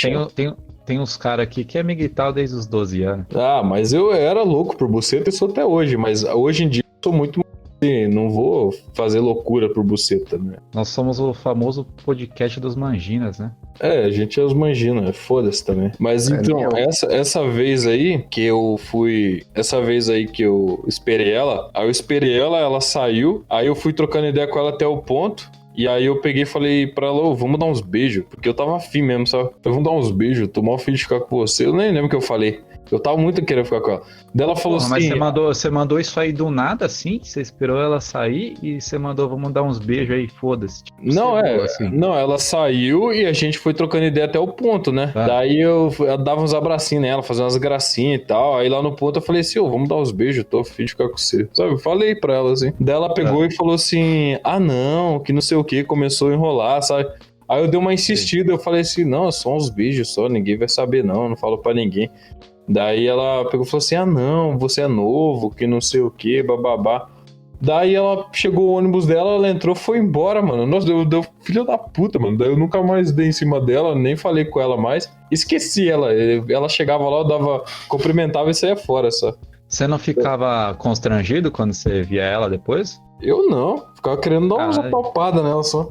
Speaker 3: tem uns caras aqui que é Miguel desde os 12 anos.
Speaker 1: Ah, mas eu era louco por buceta e sou até hoje. Mas hoje em dia eu sou muito... Não vou fazer loucura por buceta, né?
Speaker 3: Nós somos o famoso podcast dos manginas, né?
Speaker 1: A gente é os manginas, foda-se também. Mas então, essa vez aí que eu fui... Essa vez aí que eu esperei ela, aí eu esperei ela saiu, aí eu fui trocando ideia com ela até o ponto, e aí eu peguei e falei pra ela, vamos dar uns beijos, porque eu tava afim mesmo, sabe? Vamos dar uns beijos, tô mal afim de ficar com você. Eu nem lembro o que eu falei. Eu tava muito querendo ficar com ela. Daí ela falou assim...
Speaker 3: Mas você mandou isso aí do nada, assim? Você esperou ela sair e você mandou, vamos dar uns beijos aí, foda-se. Tipo,
Speaker 1: Não, ela saiu e a gente foi trocando ideia até o ponto, né? Daí eu dava uns abracinhos nela, fazia umas gracinhas e tal. Aí lá no ponto eu falei assim, vamos dar uns beijos, tô afim de ficar com você. Sabe, eu falei pra ela assim. Daí ela pegou e falou assim, não, que não sei o que, começou a enrolar, sabe? Aí eu dei uma insistida, eu falei assim, não, é só uns beijos só, ninguém vai saber não falo pra ninguém. Daí ela pegou e falou assim, não, você é novo, que não sei o que, bababá. Daí ela chegou o ônibus dela, ela entrou, foi embora, mano. Nossa, deu filha da puta, mano. Daí eu nunca mais dei em cima dela, nem falei com ela mais. Esqueci ela. Ela chegava lá, eu cumprimentava e saía fora só.
Speaker 3: Você não ficava constrangido quando você via ela depois?
Speaker 1: Eu não, ficava querendo dar umas palpadas nela só.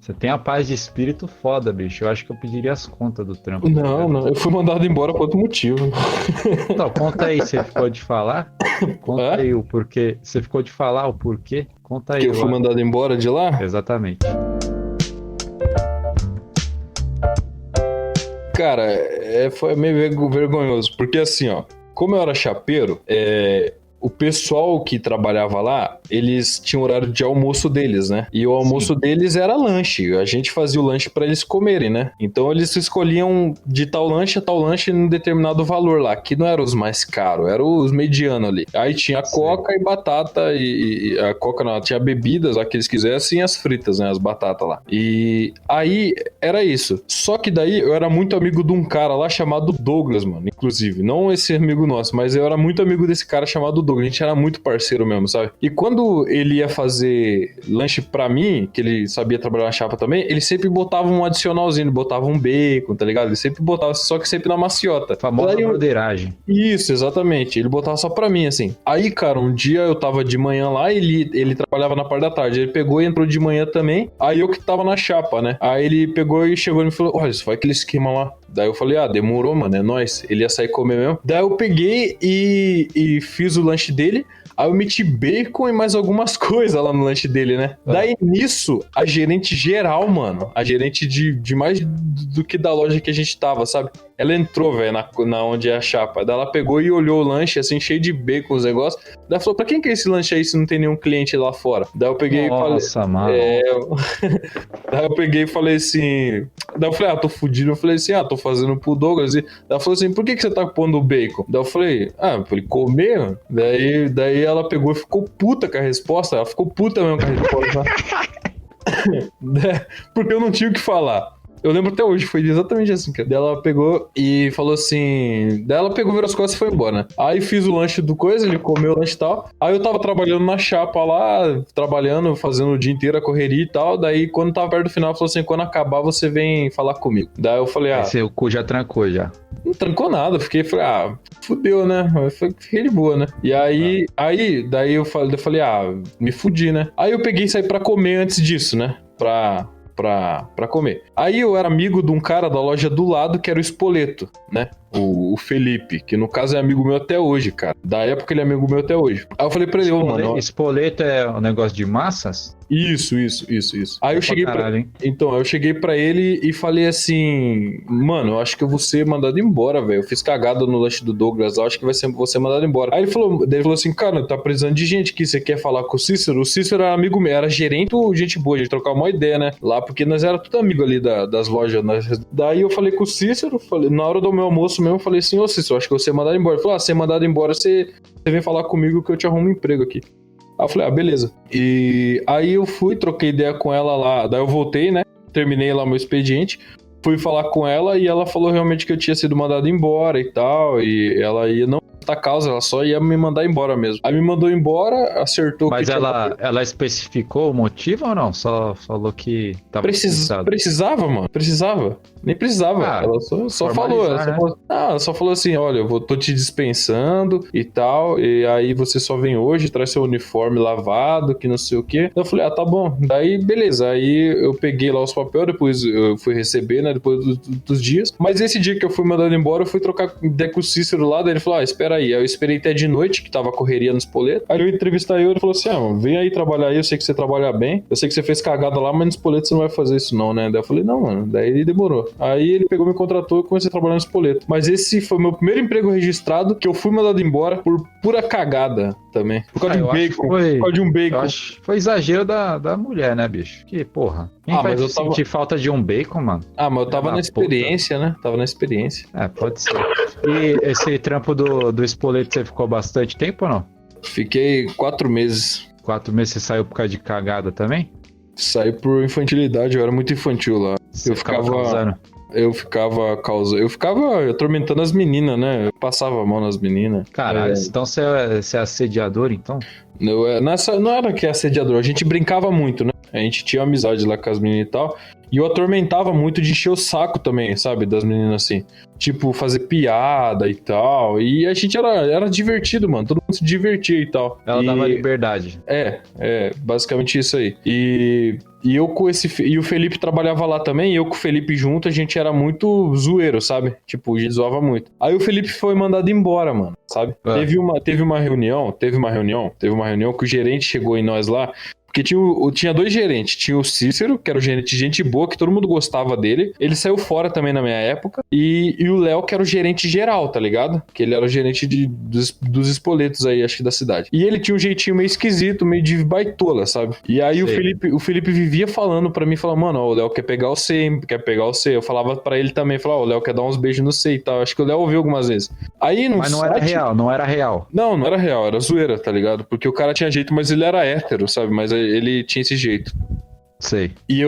Speaker 3: Você tem a paz de espírito foda, bicho. Eu acho que eu pediria as contas do trampo.
Speaker 1: Não, eu fui mandado embora por outro motivo.
Speaker 3: Então, conta aí, você ficou de falar? Conta aí o porquê. Você ficou de falar o porquê? Conta aí.
Speaker 1: Que eu fui mandado embora de lá?
Speaker 3: Exatamente.
Speaker 1: Cara, foi meio vergonhoso, porque assim, ó, como eu era chapeiro, o pessoal que trabalhava lá, eles tinham horário de almoço deles, né? E o almoço deles era lanche. A gente fazia o lanche pra eles comerem, né? Então eles escolhiam de tal lanche a tal lanche num determinado valor lá, que não eram os mais caros, eram os medianos ali. Aí tinha coca e batata, e a coca não, tinha bebidas lá que eles quisessem e as fritas, né? As batatas lá. E aí era isso. Só que daí eu era muito amigo de um cara lá chamado Douglas, mano. Inclusive, não esse amigo nosso, mas eu era muito amigo desse cara chamado Douglas. A gente era muito parceiro mesmo, sabe? E quando ele ia fazer lanche pra mim, que ele sabia trabalhar na chapa também, ele sempre botava um adicionalzinho, ele botava um bacon, tá ligado? Ele sempre botava, só que sempre na maciota.
Speaker 3: Famosa broderagem.
Speaker 1: Isso, exatamente. Ele botava só pra mim, assim. Aí, cara, um dia eu tava de manhã lá, ele trabalhava na parte da tarde. Ele pegou e entrou de manhã também. Aí eu que tava na chapa, né? Aí ele pegou e chegou e me falou: olha, isso foi aquele esquema lá. Daí eu falei: demorou, mano, é nóis. Ele ia sair comer mesmo. Daí eu peguei e fiz o lanche dele. Aí eu meti bacon e mais algumas coisas lá no lanche dele, né? Daí nisso, a gerente geral, mano, a gerente de mais do que da loja que a gente tava, sabe? Ela entrou, velho, na onde é a chapa. Daí ela pegou e olhou o lanche, assim, cheio de bacon, os negócios. Daí ela falou: pra quem que é esse lanche aí se não tem nenhum cliente lá fora? Daí eu peguei e falei...
Speaker 3: Nossa, mano.
Speaker 1: Daí eu peguei e falei assim... Daí eu falei: tô fudido. Eu falei assim: tô fazendo pro Douglas. Daí ela falou assim: por que você tá pondo bacon? Daí eu falei: pra ele comer, mano. Daí ela pegou e ficou puta com a resposta. Ela ficou puta mesmo com a resposta. Porque eu não tinha o que falar. Eu lembro até hoje, foi exatamente assim, cara. Daí ela pegou e falou assim... Daí ela pegou, virou as costas e foi embora, né? Aí fiz o lanche do coisa, ele comeu o lanche e tal. Aí eu tava trabalhando na chapa lá, trabalhando, fazendo o dia inteiro a correria e tal. Daí quando tava perto do final, falou assim: quando acabar você vem falar comigo. Daí eu falei:
Speaker 3: Aí seu cu já trancou já.
Speaker 1: Não trancou nada, falei, fudeu, né? Fiquei de boa, né? E daí eu falei, me fudi, né? Aí eu peguei e saí pra comer antes disso, né? Pra comer. Aí eu era amigo de um cara da loja do lado, que era o Espoleto, né? O Felipe, que no caso é amigo meu até hoje, cara. Da época ele é amigo meu até hoje. Aí eu falei pra ele: mano...
Speaker 3: Espoleto é um negócio de massas?
Speaker 1: Isso. Aí eu cheguei Então, eu cheguei pra ele e falei assim: mano, eu acho que eu vou ser mandado embora, velho. Eu fiz cagada no lanche do Douglas, eu acho que vou ser mandado embora. Aí ele falou assim: cara, tá precisando de gente aqui, você quer falar com o Cícero? O Cícero era amigo meu, era gerente, gente boa, a gente trocava uma ideia, né? Lá, porque nós era tudo amigo ali das lojas. Daí eu falei com o Cícero, na hora do meu almoço mesmo, eu falei assim: ô Cícero, acho que eu vou ser mandado embora. Ele falou: ser mandado embora, você vem falar comigo que eu te arrumo um emprego aqui. Aí eu falei: beleza. E aí eu fui, troquei ideia com ela lá, daí eu voltei, né? Terminei lá meu expediente, fui falar com ela e ela falou realmente que eu tinha sido mandado embora e tal, e ela ia não a causa, ela só ia me mandar embora mesmo. Aí me mandou embora, acertou.
Speaker 3: Mas ela especificou o motivo ou não? Só falou que tava
Speaker 1: precisava, mano. Nem precisava. Ela só falou. Ela só falou assim: olha, tô te dispensando e tal, e aí você só vem hoje, traz seu uniforme lavado, que não sei o quê. Eu falei: tá bom. Daí, beleza. Aí eu peguei lá os papéis, depois eu fui receber, né, depois dos dias. Mas esse dia que eu fui mandado embora, eu fui trocar ideia com o Cícero lá, daí ele falou: espera aí. Aí eu esperei até de noite, que tava correria no Spoleto. Aí eu entrevistei ele e falou assim: vem aí trabalhar aí, eu sei que você trabalha bem, eu sei que você fez cagada lá, mas no Spoleto você não vai fazer isso não, né? Daí eu falei: não, mano. Daí ele demorou. Aí ele pegou, me contratou e comecei a trabalhar no Spoleto. Mas esse foi o meu primeiro emprego registrado, que eu fui mandado embora por pura cagada também. Por causa de um bacon. Por causa de um bacon.
Speaker 3: Eu acho que foi exagero da mulher, né, bicho? Que porra. Quem vai sentir falta de um bacon, mano?
Speaker 1: Mas eu tava na experiência, né? Tava na experiência.
Speaker 3: Pode ser. E esse trampo do Spoleto, você ficou bastante tempo ou não?
Speaker 1: Fiquei 4 meses.
Speaker 3: 4 meses você saiu por causa de cagada também?
Speaker 1: Saí por infantilidade, eu era muito infantil lá.
Speaker 3: Você ficava causando?
Speaker 1: Eu ficava atormentando as meninas, né? Eu passava a mão nas meninas.
Speaker 3: Caralho, então você é assediador, então?
Speaker 1: Não era que é assediador, a gente brincava muito, né? A gente tinha amizade lá com as meninas e tal. E eu atormentava muito de encher o saco também, sabe? Das meninas assim. Tipo, fazer piada e tal. E a gente era divertido, mano. Todo mundo se divertia e tal.
Speaker 3: Ela dava liberdade.
Speaker 1: Basicamente isso aí. E eu com e o Felipe trabalhava lá também, e eu com o Felipe junto, a gente era muito zoeiro, sabe? Tipo, a gente zoava muito. Aí o Felipe foi mandado embora, mano, sabe? Teve uma reunião que o gerente chegou em nós lá, porque Porque tinha dois gerentes. Tinha o Cícero, que era o gerente de gente boa, que todo mundo gostava dele. Ele saiu fora também na minha época. E o Léo, que era o gerente geral, tá ligado? Que ele era o gerente dos espoletos aí, acho que da cidade. E ele tinha um jeitinho meio esquisito, meio de baitola, sabe? E aí o Felipe vivia falando pra mim, falando, mano, ó, o Léo quer pegar o C, quer pegar o C. Eu falava pra ele também, falava, ó, o Léo quer dar uns beijos no C e tal. Acho que o Léo ouviu algumas vezes. Aí no
Speaker 3: Mas não era real, não era real.
Speaker 1: Não era real, era zoeira, tá ligado? Porque o cara tinha jeito, mas ele era hétero, sabe? Mas ele tinha esse jeito.
Speaker 3: Sei.
Speaker 1: E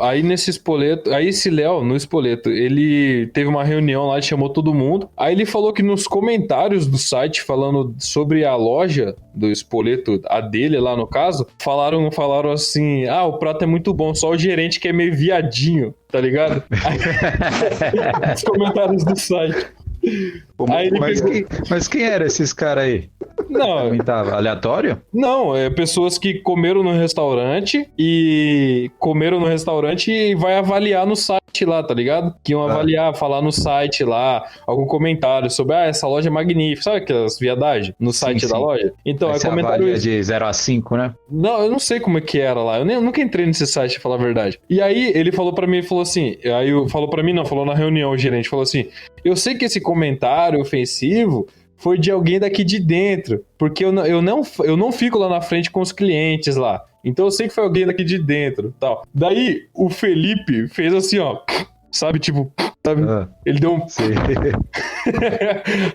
Speaker 1: aí nesse espoleto, aí esse Léo, no espoleto, ele teve uma reunião lá, ele chamou todo mundo. Aí ele falou que nos comentários do site, falando sobre a loja do espoleto, a dele lá no caso, falaram assim, o prato é muito bom, só o gerente que é meio viadinho, tá ligado? Aí, os comentários do site. Aí ele
Speaker 3: mas quem eram esses caras aí?
Speaker 1: Não,
Speaker 3: Tava aleatório?
Speaker 1: Não, pessoas que comeram no restaurante e vai avaliar no site lá, tá ligado? Que iam avaliar, falar no site lá, algum comentário sobre, essa loja é magnífica, sabe aquelas viadagens no site da loja? Então,
Speaker 3: aí comentário de 0 a 5, né?
Speaker 1: Não, eu não sei como é que era lá, eu nunca entrei nesse site, pra falar a verdade. E aí, ele falou pra mim, ele falou assim, falou na reunião, o gerente falou assim, eu sei que esse comentário ofensivo foi de alguém daqui de dentro, porque eu não fico lá na frente com os clientes lá. Então eu sei que foi alguém daqui de dentro, tal. Daí o Felipe fez assim, ó, sabe, tipo, sabe? Ele deu um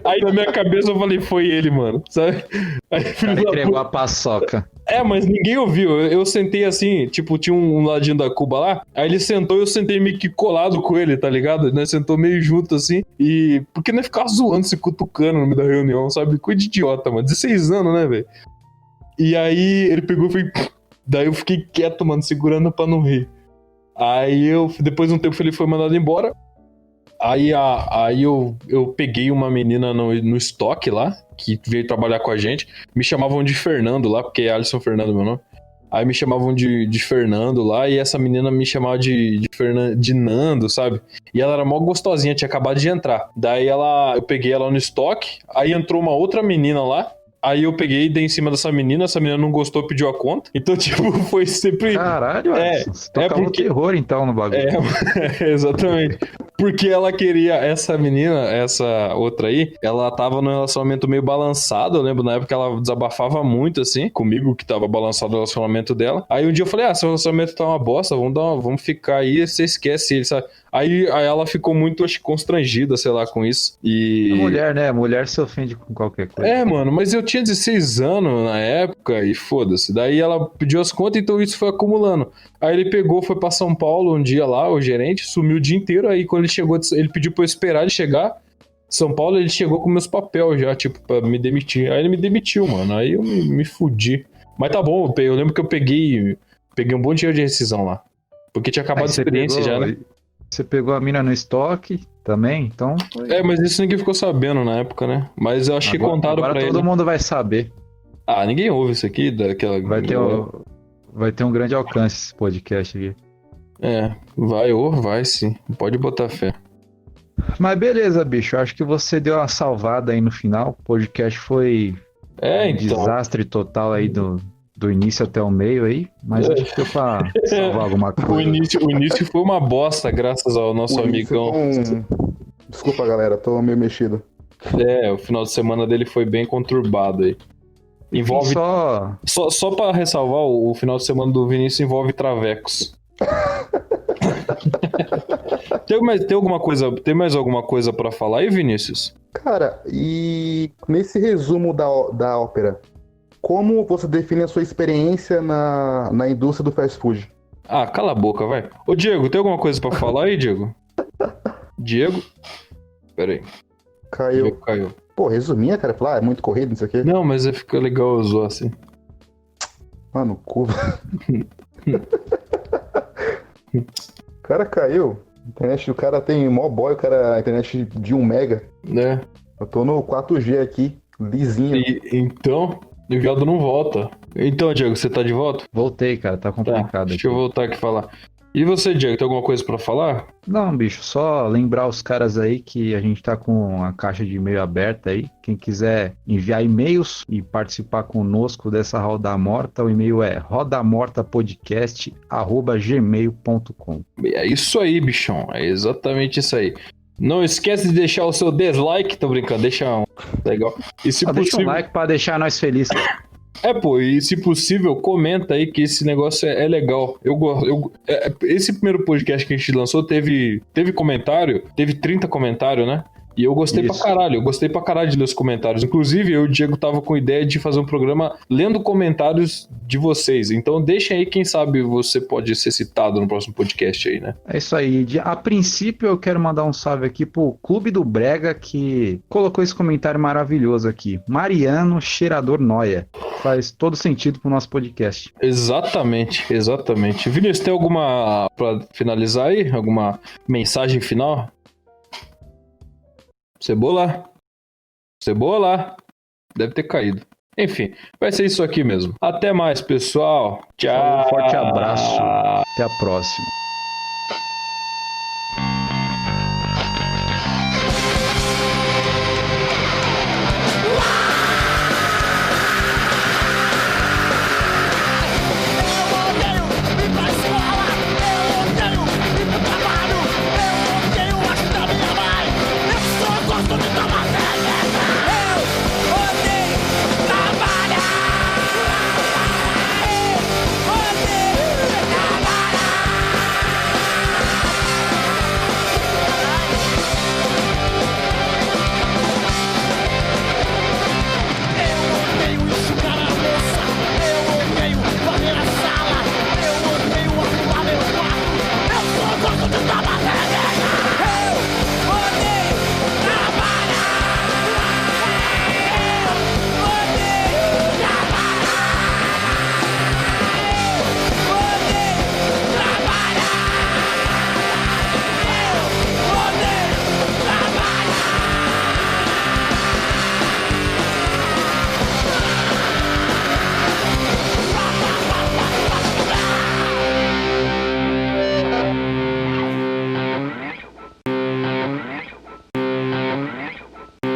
Speaker 1: Aí na minha cabeça eu falei, foi ele, mano, sabe? Aí
Speaker 3: ele entregou a paçoca.
Speaker 1: Mas ninguém ouviu. Eu sentei assim, tipo, tinha um ladinho da Cuba lá. Aí ele sentou e eu sentei meio que colado com ele, tá ligado? Nós sentou meio junto assim. E. Porque não é ficar zoando, se cutucando no meio da reunião, sabe? Coisa de idiota, mano. 16 anos, né, velho? E aí ele pegou e foi. Daí eu fiquei quieto, mano, segurando pra não rir. Aí depois de um tempo ele foi mandado embora. Aí eu peguei uma menina no estoque lá, que veio trabalhar com a gente. Me chamavam de Fernando lá, porque é Alisson Fernando meu nome. Aí me chamavam de Fernando lá, e essa menina me chamava de Nando, sabe? E ela era mó gostosinha, tinha acabado de entrar. Daí eu peguei ela no estoque, aí entrou uma outra menina lá. Aí eu peguei e dei em cima dessa menina não gostou, pediu a conta. Então, tipo, foi sempre...
Speaker 3: Caralho, você tocava um terror, então, no bagulho.
Speaker 1: Exatamente. Porque ela queria... Essa menina, essa outra aí, ela tava num relacionamento meio balançado. Eu lembro, na época, ela desabafava muito, assim, comigo, que tava balançado o relacionamento dela. Aí um dia eu falei, seu relacionamento tá uma bosta, vamos ficar aí, você esquece ele, sabe? Aí ela ficou muito, acho, constrangida, sei lá, com isso. E...
Speaker 3: A mulher, né? A mulher se ofende com qualquer coisa.
Speaker 1: Mano, mas eu tinha 16 anos na época e foda-se. Daí ela pediu as contas, então isso foi acumulando. Aí ele foi pra São Paulo um dia lá, o gerente, sumiu o dia inteiro. Aí quando ele chegou, ele pediu pra eu esperar ele chegar. São Paulo, ele chegou com meus papéis já, tipo, pra me demitir. Aí ele me demitiu, mano. Aí eu me fudi. Mas tá bom, eu lembro que eu peguei um bom dinheiro de rescisão lá. Porque tinha acabado a experiência já, né?
Speaker 3: Você pegou a mina no estoque também, então...
Speaker 1: mas isso ninguém ficou sabendo na época, né? Mas eu achei contado pra ele.
Speaker 3: Agora todo mundo vai saber.
Speaker 1: Ninguém ouve isso aqui daquela...
Speaker 3: Vai ter um grande alcance esse podcast aqui.
Speaker 1: Vai sim. Pode botar fé.
Speaker 3: Mas beleza, bicho. Acho que você deu uma salvada aí no final. O podcast foi um desastre total aí do início até o meio aí. Mas acho que deu pra salvar alguma coisa.
Speaker 1: O início foi uma bosta, graças ao nosso amigão.
Speaker 2: Desculpa, galera. Tô meio mexido.
Speaker 1: O final de semana dele foi bem conturbado aí. Envolve... Só pra ressalvar, o final de semana do Vinícius envolve travecos. Tem mais alguma coisa pra falar aí, Vinícius?
Speaker 2: Cara, e nesse resumo da ópera, como você define a sua experiência na indústria do fast food?
Speaker 1: Cala a boca, vai. Ô, Diego, tem alguma coisa pra falar aí, Diego? Diego? Pera aí.
Speaker 2: Caiu.
Speaker 1: Diego caiu.
Speaker 2: Pô, resumia, cara. Falar, é muito corrido isso aqui.
Speaker 1: Não, mas fica legal zoar assim.
Speaker 2: Mano, curva. O cara caiu. A internet do cara tem mó boy, a internet de 1 mega. Eu tô no 4G aqui, lisinho.
Speaker 1: Então, o viado não volta. Então, Diego, você tá de volta?
Speaker 3: Voltei, cara, tá complicado.
Speaker 1: Deixa eu voltar aqui e falar. E você, Diego, tem alguma coisa pra falar?
Speaker 3: Não, bicho, só lembrar os caras aí que a gente tá com a caixa de e-mail aberta aí. Quem quiser enviar e-mails e participar conosco dessa Roda Morta, o e-mail é rodamortapodcast@gmail.com.
Speaker 1: É isso aí, bichão. É exatamente isso aí. Não esquece de deixar o seu dislike, tô brincando, deixa um. Legal. E se
Speaker 3: Deixa um
Speaker 1: possível.
Speaker 3: like pra deixar nós felizes, cara.
Speaker 1: Pô, e se possível, comenta aí que esse negócio é legal. Eu gosto. Esse primeiro podcast que a gente lançou teve comentário, teve 30 comentários, né? E eu gostei
Speaker 3: Isso.
Speaker 1: pra caralho, de ler os comentários. Inclusive, eu e o Diego tava com ideia de fazer um programa lendo comentários de vocês. Então deixem aí, quem sabe você pode ser citado no próximo podcast aí, né?
Speaker 3: É isso aí. A princípio, eu quero mandar um salve aqui pro Clube do Brega, que colocou esse comentário maravilhoso aqui. Mariano Cheirador Noia. Faz todo sentido pro nosso podcast.
Speaker 1: Exatamente. Vinícius, tem alguma pra finalizar aí? Alguma mensagem final? Cebola? Deve ter caído. Enfim, vai ser isso aqui mesmo. Até mais, pessoal. Tchau.
Speaker 3: Falou, forte abraço. Até a próxima.